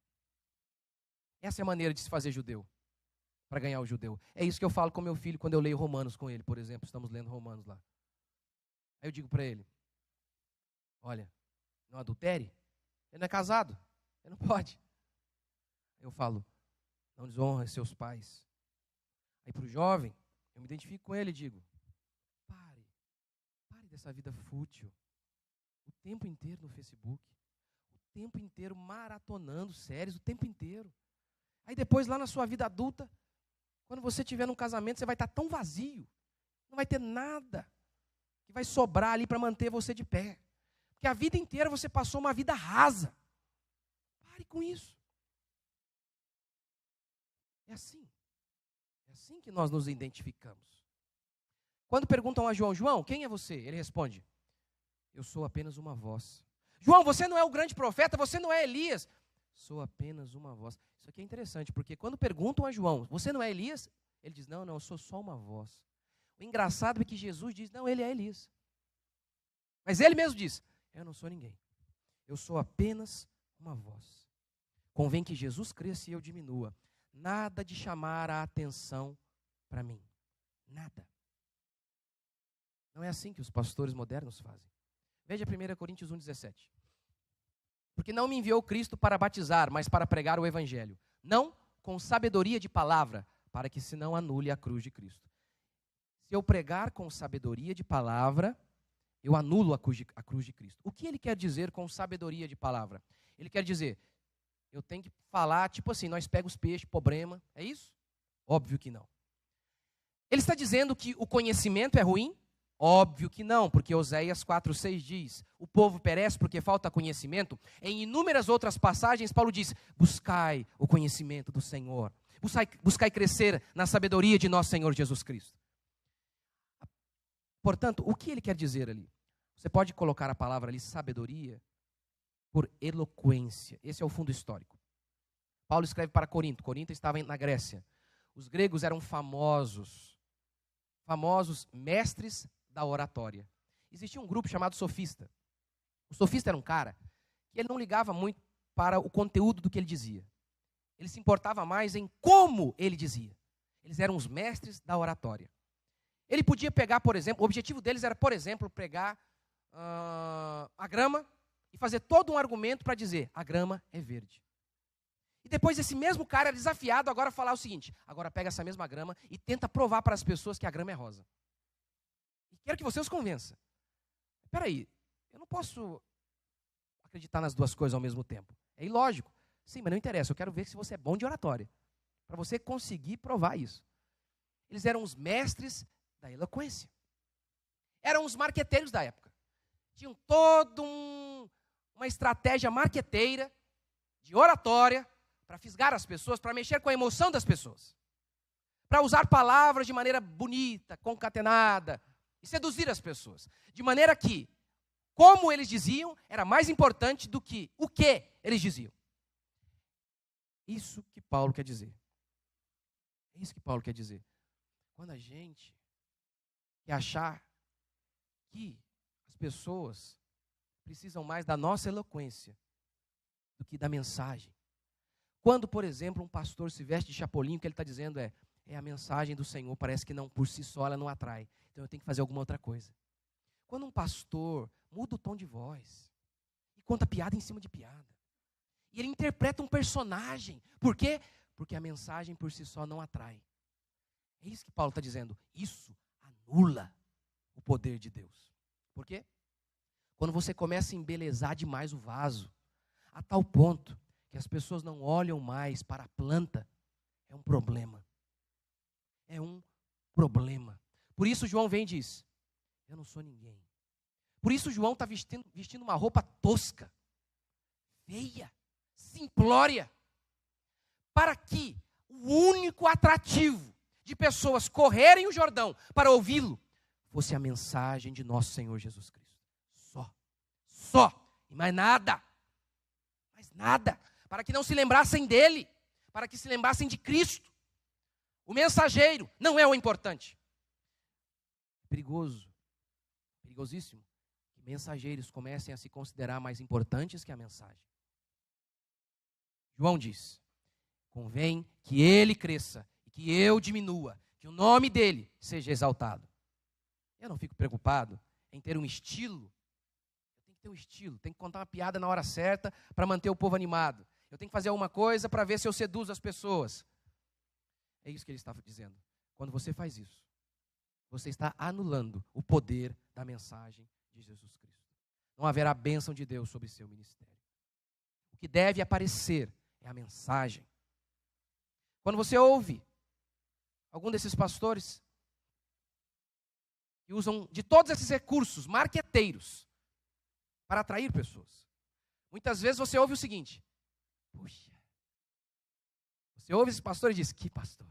Essa é a maneira de se fazer judeu, para ganhar o judeu. É isso que eu falo com meu filho quando eu leio Romanos com ele, por exemplo. Estamos lendo Romanos lá. Aí eu digo para ele, olha, não adultere, ele não é casado, ele não pode. Aí eu falo, não desonra seus pais. Aí para o jovem, eu me identifico com ele e digo, pare dessa vida fútil. O tempo inteiro no Facebook, o tempo inteiro maratonando séries, o tempo inteiro. Aí depois lá na sua vida adulta, quando você estiver num casamento, você vai estar tão vazio, não vai ter nada que vai sobrar ali para manter você de pé. Porque a vida inteira você passou uma vida rasa. Pare com isso. É assim que nós nos identificamos. Quando perguntam a João, João, quem é você? Ele responde, eu sou apenas uma voz. João, você não é o grande profeta, você não é Elias. Sou apenas uma voz. Isso aqui é interessante, porque quando perguntam a João, você não é Elias? Ele diz, não, eu sou só uma voz. O engraçado é que Jesus diz, não, ele é Elias. Mas ele mesmo diz, eu não sou ninguém. Eu sou apenas uma voz. Convém que Jesus cresça e eu diminua. Nada de chamar a atenção para mim. Nada. Não é assim que os pastores modernos fazem. Veja 1 Coríntios 1,17. Porque não me enviou Cristo para batizar, mas para pregar o Evangelho. Não com sabedoria de palavra, para que se não anule a cruz de Cristo. Se eu pregar com sabedoria de palavra, eu anulo a cruz de Cristo. O que ele quer dizer com sabedoria de palavra? Ele quer dizer, eu tenho que falar, tipo assim, nós pegamos peixe, problema, é isso? Óbvio que não. Ele está dizendo que o conhecimento é ruim? Óbvio que não, porque Oséias 4,6 diz, o povo perece porque falta conhecimento. Em inúmeras outras passagens, Paulo diz, buscai o conhecimento do Senhor. Buscai crescer na sabedoria de nosso Senhor Jesus Cristo. Portanto, o que ele quer dizer ali? Você pode colocar a palavra ali, sabedoria, por eloquência. Esse é o fundo histórico. Paulo escreve para Corinto. Corinto estava na Grécia. Os gregos eram famosos mestres da oratória. Existia um grupo chamado sofista. O sofista era um cara que ele não ligava muito para o conteúdo do que ele dizia. Ele se importava mais em como ele dizia. Eles eram os mestres da oratória. Ele podia pegar, por exemplo, o objetivo deles era, por exemplo, pegar a grama e fazer todo um argumento para dizer, a grama é verde. E depois esse mesmo cara é desafiado agora a falar o seguinte: agora pega essa mesma grama e tenta provar para as pessoas que a grama é rosa. E quero que você os convença. Espera aí, eu não posso acreditar nas duas coisas ao mesmo tempo. É ilógico. Sim, mas não interessa, eu quero ver se você é bom de oratória. Para você conseguir provar isso. Eles eram os mestres da eloquência. Eram os marqueteiros da época. Tinham toda uma estratégia marqueteira, de oratória, para fisgar as pessoas, para mexer com a emoção das pessoas. Para usar palavras de maneira bonita, concatenada, e seduzir as pessoas. De maneira que, como eles diziam, era mais importante do que o que eles diziam. Isso que Paulo quer dizer. É isso que Paulo quer dizer. Quando a gente quer achar que as pessoas precisam mais da nossa eloquência do que da mensagem. Quando, por exemplo, um pastor se veste de chapolim, o que ele está dizendo é a mensagem do Senhor, parece que não, por si só ela não atrai. Então eu tenho que fazer alguma outra coisa. Quando um pastor muda o tom de voz e conta piada em cima de piada, e ele interpreta um personagem. Por quê? Porque a mensagem por si só não atrai. É isso que Paulo está dizendo. Isso anula o poder de Deus. Por quê? Quando você começa a embelezar demais o vaso, a tal ponto que as pessoas não olham mais para a planta, é um problema. É um problema. Por isso João vem e diz: eu não sou ninguém. Por isso João está vestindo uma roupa tosca, feia, simplória, para que o único atrativo de pessoas correrem o Jordão para ouvi-lo fosse a mensagem de nosso Senhor Jesus Cristo. Só, e mais nada. Mais nada. Para que não se lembrassem dele, para que se lembrassem de Cristo. O mensageiro não é o importante. Perigoso, perigosíssimo, que mensageiros comecem a se considerar mais importantes que a mensagem. João diz: convém que ele cresça e que eu diminua, que o nome dele seja exaltado. Eu não fico preocupado em ter um estilo. Eu tenho que ter um estilo, tenho que contar uma piada na hora certa para manter o povo animado. Eu tenho que fazer alguma coisa para ver se eu seduzo as pessoas. É isso que ele estava dizendo. Quando você faz isso, você está anulando o poder da mensagem de Jesus Cristo. Não haverá bênção de Deus sobre seu ministério. O que deve aparecer é a mensagem. Quando você ouve algum desses pastores que usam de todos esses recursos marqueteiros para atrair pessoas, muitas vezes você ouve o seguinte: puxa, você ouve esse pastor e diz: que pastor?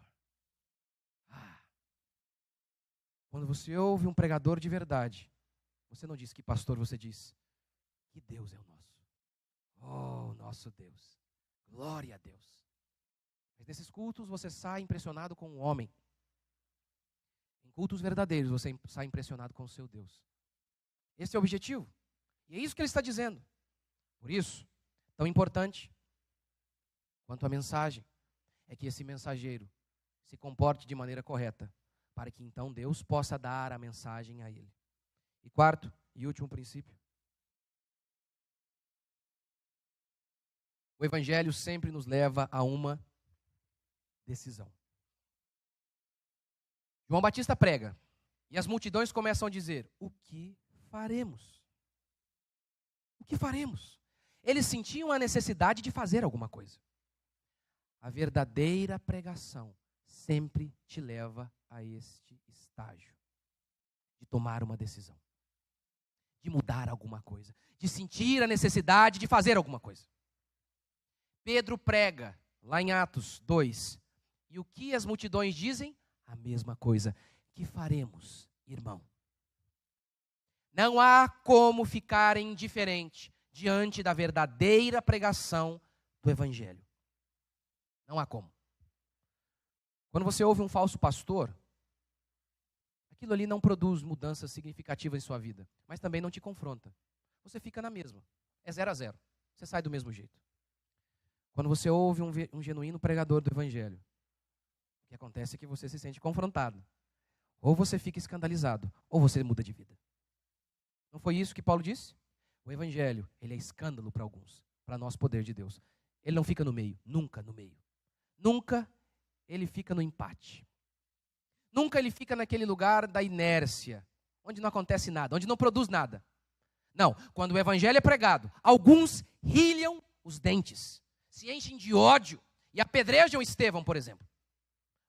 Quando você ouve um pregador de verdade, você não diz que pastor, você diz: que Deus é o nosso. Oh, nosso Deus. Glória a Deus. Mas nesses cultos você sai impressionado com o homem. Em cultos verdadeiros você sai impressionado com o seu Deus. Esse é o objetivo. E é isso que ele está dizendo. Por isso, tão importante quanto a mensagem é que esse mensageiro se comporte de maneira correta, para que então Deus possa dar a mensagem a ele. E quarto e último princípio: o Evangelho sempre nos leva a uma decisão. João Batista prega, e as multidões começam a dizer: o que faremos? O que faremos? Eles sentiam a necessidade de fazer alguma coisa. A verdadeira pregação sempre te leva a este estágio de tomar uma decisão, de mudar alguma coisa, de sentir a necessidade de fazer alguma coisa. Pedro prega lá em Atos 2, e o que as multidões dizem? A mesma coisa. Que faremos, irmão? Não há como ficar indiferente diante da verdadeira pregação do Evangelho. Não há como. Quando você ouve um falso pastor, aquilo ali não produz mudanças significativas em sua vida, mas também não te confronta. Você fica na mesma. É 0-0. Você sai do mesmo jeito. Quando você ouve um genuíno pregador do Evangelho, o que acontece é que você se sente confrontado. Ou você fica escandalizado, ou você muda de vida. Não foi isso que Paulo disse? O Evangelho, ele é escândalo para alguns, para nós, poder de Deus. ele não fica no meio, nunca no meio. Nunca ele fica no empate. Nunca ele fica naquele lugar da inércia, onde não acontece nada, onde não produz nada. Não, quando o evangelho é pregado, alguns rilham os dentes, se enchem de ódio e apedrejam Estevão, por exemplo.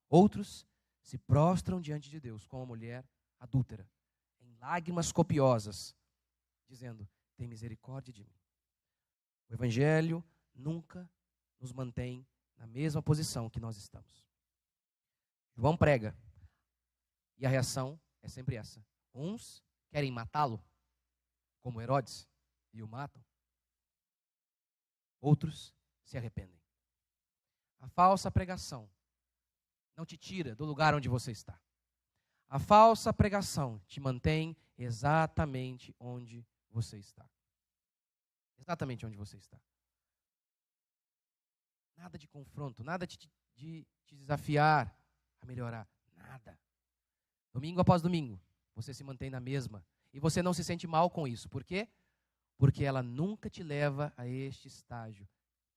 Outros se prostram diante de Deus, como a mulher adúltera, em lágrimas copiosas, dizendo: tem misericórdia de mim. O evangelho nunca nos mantém na mesma posição que nós estamos. João prega, e a reação é sempre essa. Uns querem matá-lo, como Herodes, e o matam. Outros se arrependem. A falsa pregação não te tira do lugar onde você está. A falsa pregação te mantém exatamente onde você está. Exatamente onde você está. Nada de confronto, nada de te desafiar a melhorar. Nada. Domingo após domingo, você se mantém na mesma. E você não se sente mal com isso. Por quê? Porque ela nunca te leva a este estágio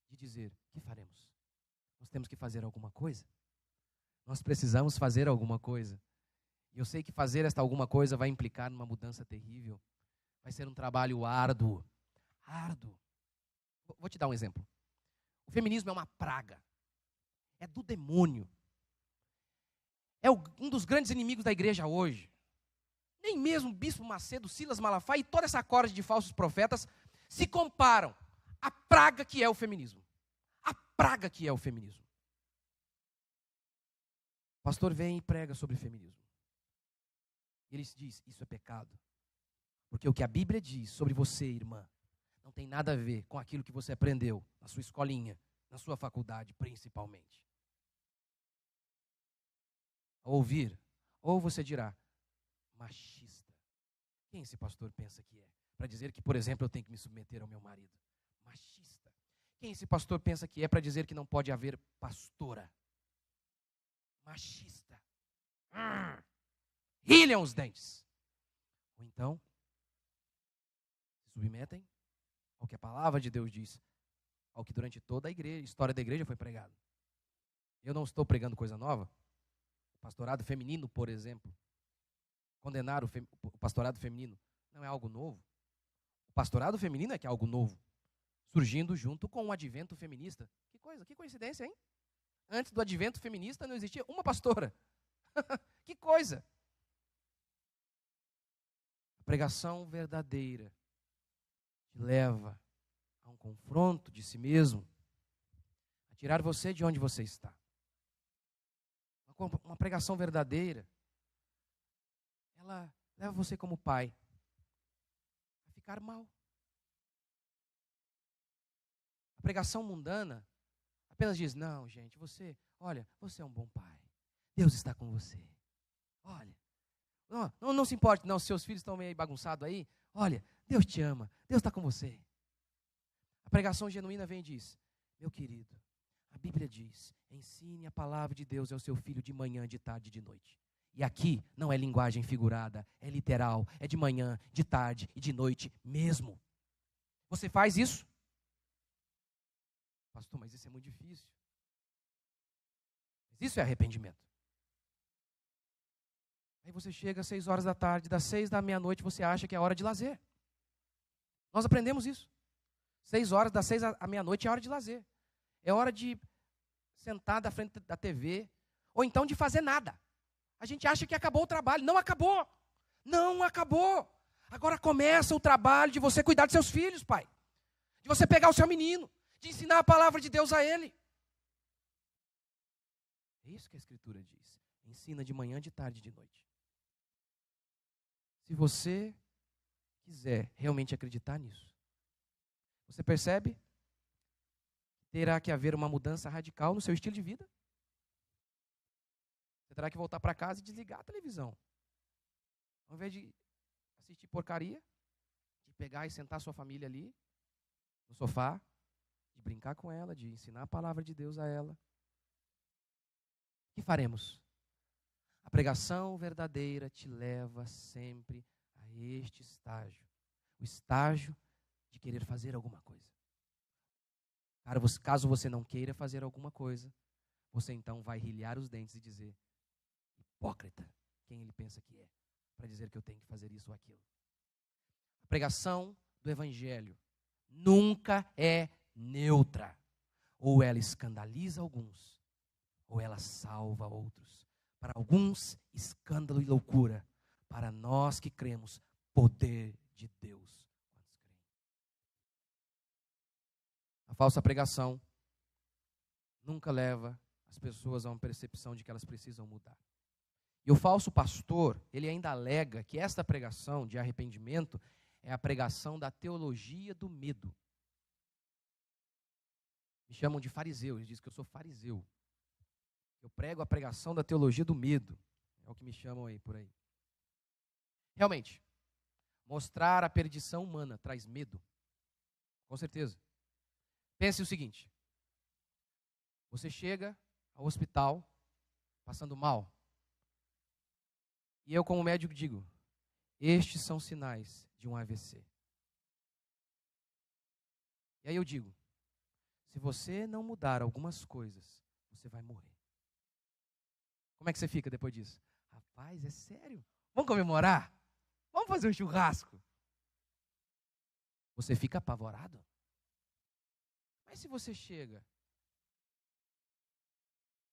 de dizer: o que faremos? Nós temos que fazer alguma coisa. Nós precisamos fazer alguma coisa. E eu sei que fazer esta alguma coisa vai implicar numa mudança terrível. Vai ser um trabalho árduo. Árduo. Vou te dar um exemplo. O feminismo é uma praga. É do demônio. É um dos grandes inimigos da igreja hoje. Nem mesmo o Bispo Macedo, Silas Malafaia e toda essa corte de falsos profetas se comparam à praga que é o feminismo. A praga que é o feminismo. O pastor vem e prega sobre feminismo. Ele diz: isso é pecado. Porque o que a Bíblia diz sobre você, irmã, não tem nada a ver com aquilo que você aprendeu na sua escolinha, na sua faculdade, principalmente. Ao ouvir, ou você dirá: machista. Quem esse pastor pensa que é? Para dizer que, por exemplo, eu tenho que me submeter ao meu marido. Machista. Quem esse pastor pensa que é para dizer que não pode haver pastora? Machista. Rilham os dentes. Ou então, se submetem ao que a palavra de Deus diz, ao que durante toda a igreja, história da igreja foi pregado. Eu não estou pregando coisa nova. O pastorado feminino, por exemplo, condenar o pastorado feminino não é algo novo. O pastorado feminino é que é algo novo, surgindo junto com o advento feminista. Que coisa, que coincidência, hein? Antes do advento feminista não existia uma pastora. Que coisa! A pregação verdadeira te leva a um confronto de si mesmo, a tirar você de onde você está. Uma pregação verdadeira, ela leva você como pai a ficar mal. A pregação mundana apenas diz: não, gente, você é um bom pai. Deus está com você. Olha, não se importe, não, se seus filhos estão meio bagunçados aí. Olha, Deus te ama, Deus está com você. A pregação genuína vem e diz: meu querido, a Bíblia diz: ensine a palavra de Deus ao seu filho de manhã, de tarde e de noite. E aqui não é linguagem figurada, é literal, é de manhã, de tarde e de noite mesmo. Você faz isso? Pastor, mas isso é muito difícil. Mas isso é arrependimento. Aí você chega às 6 horas da tarde, das 6 da meia-noite você acha que é hora de lazer. Nós aprendemos isso. 6 horas, das 6 à meia-noite é hora de lazer. É hora de sentar da frente da TV, ou então de fazer nada. A gente acha que acabou o trabalho. Não acabou. Não acabou. Agora começa o trabalho de você cuidar de seus filhos, pai. De você pegar o seu menino, de ensinar a palavra de Deus a ele. É isso que a Escritura diz. Ensina de manhã, de tarde e de noite. Se você quiser realmente acreditar nisso, você percebe que terá que haver uma mudança radical no seu estilo de vida. Você terá que voltar para casa e desligar a televisão. Ao invés de assistir porcaria, de pegar e sentar sua família ali, no sofá, de brincar com ela, de ensinar a palavra de Deus a ela. O que faremos? A pregação verdadeira te leva sempre a este estágio. O estágio de querer fazer alguma coisa. Caso você não queira fazer alguma coisa, você então vai rilhar os dentes e dizer: hipócrita, quem ele pensa que é, para dizer que eu tenho que fazer isso ou aquilo. A pregação do evangelho nunca é neutra. Ou ela escandaliza alguns, ou ela salva outros. Para alguns, escândalo e loucura. Para nós que cremos, poder de Deus. A falsa pregação nunca leva as pessoas a uma percepção de que elas precisam mudar. E o falso pastor, ele ainda alega que esta pregação de arrependimento é a pregação da teologia do medo. Me chamam de fariseu, eles dizem que eu sou fariseu. Eu prego a pregação da teologia do medo. É o que me chamam aí por aí. Realmente, mostrar a perdição humana traz medo. Com certeza. Pense o seguinte: você chega ao hospital passando mal. E eu, como médico, digo: estes são sinais de um AVC. E aí eu digo: se você não mudar algumas coisas, você vai morrer. Como é que você fica depois disso? Rapaz, é sério? Vamos comemorar? Vamos fazer um churrasco? Você fica apavorado? Mas se você chega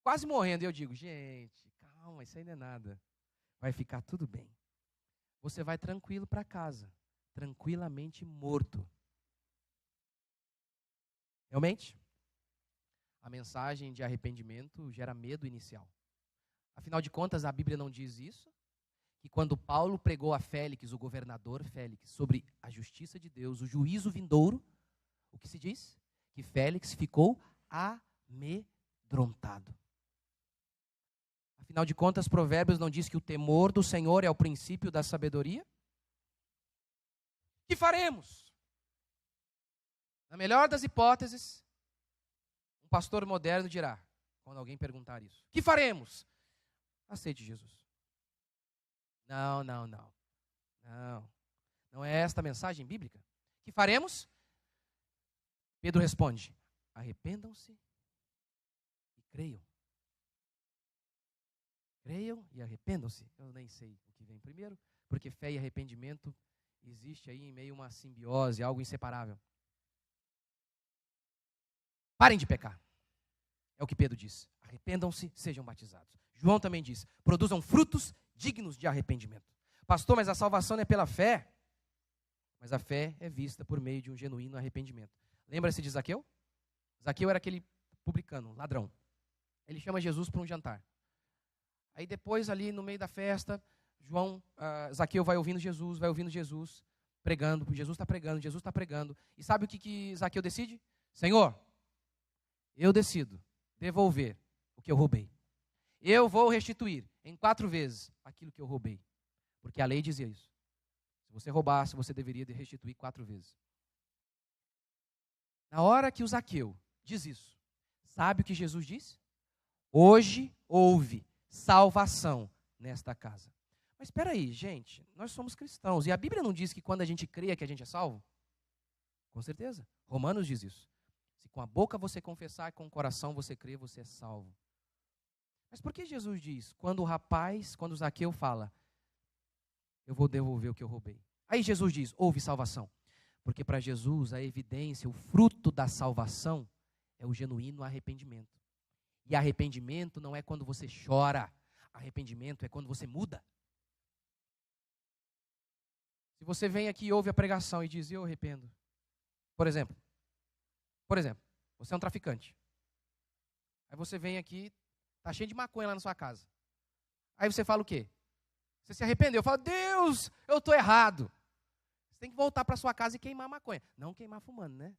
quase morrendo, e eu digo: gente, calma, isso aí não é nada. Vai ficar tudo bem. Você vai tranquilo para casa, tranquilamente morto. Realmente, a mensagem de arrependimento gera medo inicial. Afinal de contas, a Bíblia não diz isso? Que quando Paulo pregou a Félix, o governador Félix, sobre a justiça de Deus, o juízo vindouro, o que se diz? Que Félix ficou amedrontado. Afinal de contas, Provérbios não diz que o temor do Senhor é o princípio da sabedoria? Que faremos? Na melhor das hipóteses, um pastor moderno dirá, quando alguém perguntar isso: que faremos? Aceite Jesus. Não. Não é esta a mensagem bíblica? Que faremos? Pedro responde: arrependam-se e creiam. Creiam e arrependam-se. Eu nem sei o que vem primeiro, porque fé e arrependimento existe aí em meio a uma simbiose, algo inseparável. Parem de pecar. É o que Pedro diz. Arrependam-se, sejam batizados. João também diz: produzam frutos dignos de arrependimento. Pastor, mas a salvação não é pela fé? Mas a fé é vista por meio de um genuíno arrependimento. Lembra-se de Zaqueu? Zaqueu era aquele publicano, ladrão. Ele chama Jesus para um jantar. Aí depois, ali no meio da festa, Zaqueu vai ouvindo Jesus, pregando. Jesus está pregando. E sabe o que Zaqueu decide? Senhor, eu decido devolver o que eu roubei. Eu vou restituir em 4 vezes aquilo que eu roubei. Porque a lei dizia isso. Se você roubasse, você deveria restituir 4 vezes. Na hora que o Zaqueu diz isso, sabe o que Jesus diz? Hoje houve salvação nesta casa. Mas espera aí, gente, nós somos cristãos. E a Bíblia não diz que quando a gente crê que a gente é salvo? Com certeza. Romanos diz isso. Se com a boca você confessar e com o coração você crê, você é salvo. Mas por que Jesus diz, quando o Zaqueu fala, eu vou devolver o que eu roubei? Aí Jesus diz, houve salvação. Porque para Jesus a evidência, o fruto da salvação é o genuíno arrependimento. E arrependimento não é quando você chora. Arrependimento é quando você muda. Se você vem aqui e ouve a pregação e diz, eu arrependo. Por exemplo, você é um traficante. Aí você vem aqui, está cheio de maconha lá na sua casa. Aí você fala o quê? Você se arrependeu. Fala, Deus, eu estou errado. Você tem que voltar para sua casa e queimar a maconha. Não queimar fumando, né?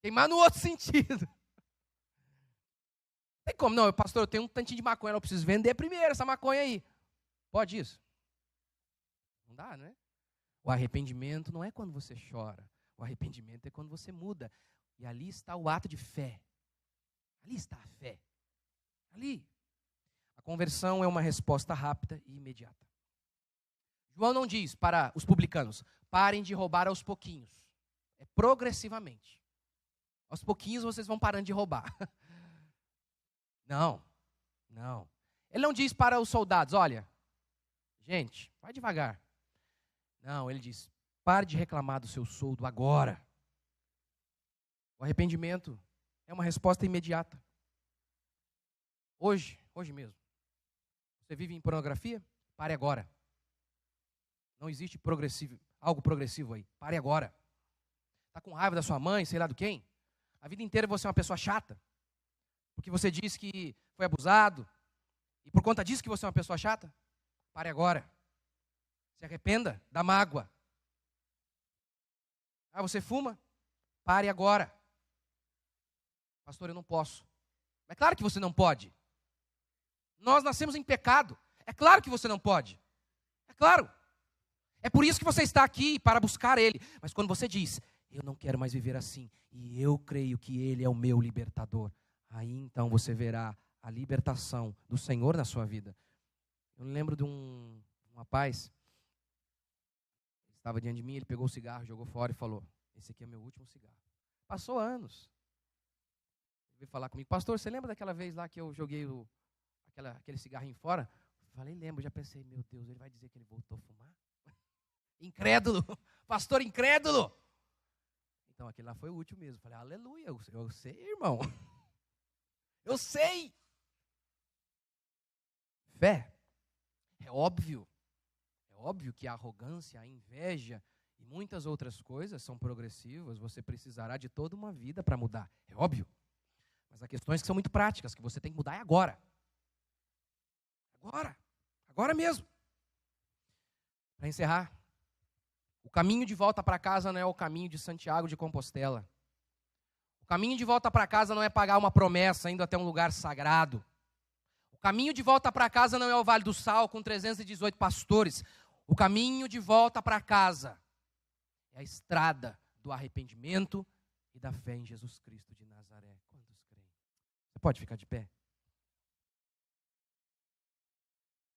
Queimar no outro sentido. Tem como? Não, pastor, eu tenho um tantinho de maconha, eu preciso vender primeiro essa maconha aí. Pode isso? Não dá, né? O arrependimento não é quando você chora. O arrependimento é quando você muda. E ali está o ato de fé. Ali está a fé. Ali. A conversão é uma resposta rápida e imediata. João não diz para os publicanos, parem de roubar aos pouquinhos. É progressivamente. Aos pouquinhos vocês vão parando de roubar. Não. Ele não diz para os soldados, olha, gente, vai devagar. Não, ele diz, pare de reclamar do seu soldo agora. O arrependimento é uma resposta imediata. Hoje mesmo. Você vive em pornografia? Pare agora. Não existe algo progressivo aí. Pare agora. Está com raiva da sua mãe, sei lá do quem? A vida inteira você é uma pessoa chata. Porque você diz que foi abusado. E por conta disso que você é uma pessoa chata? Pare agora. Se arrependa da mágoa. Ah, você fuma? Pare agora. Pastor, eu não posso. É claro que você não pode. Nós nascemos em pecado. É claro que você não pode. É claro. É por isso que você está aqui, para buscar Ele. Mas quando você diz, eu não quero mais viver assim, e eu creio que Ele é o meu libertador, aí então você verá a libertação do Senhor na sua vida. Eu me lembro de um rapaz, ele estava diante de mim, ele pegou o cigarro, jogou fora e falou, esse aqui é meu último cigarro. Passou anos. Ele veio falar comigo, pastor, você lembra daquela vez lá que eu joguei aquele cigarrinho fora? Eu falei, lembro, já pensei, meu Deus, ele vai dizer que ele voltou a fumar? Incrédulo, pastor incrédulo. Então aquele lá foi o último mesmo. Eu falei, aleluia, eu sei, irmão. Eu sei. Fé. É óbvio que a arrogância, a inveja e muitas outras coisas são progressivas. Você precisará de toda uma vida para mudar. É óbvio. Mas há questões que são muito práticas, que você tem que mudar é agora. Agora mesmo. Para encerrar, o caminho de volta para casa não é o caminho de Santiago de Compostela. O caminho de volta para casa não é pagar uma promessa indo até um lugar sagrado. O caminho de volta para casa não é o Vale do Sal com 318 pastores. O caminho de volta para casa é a estrada do arrependimento e da fé em Jesus Cristo de Nazaré. Quantos creem? Você pode ficar de pé?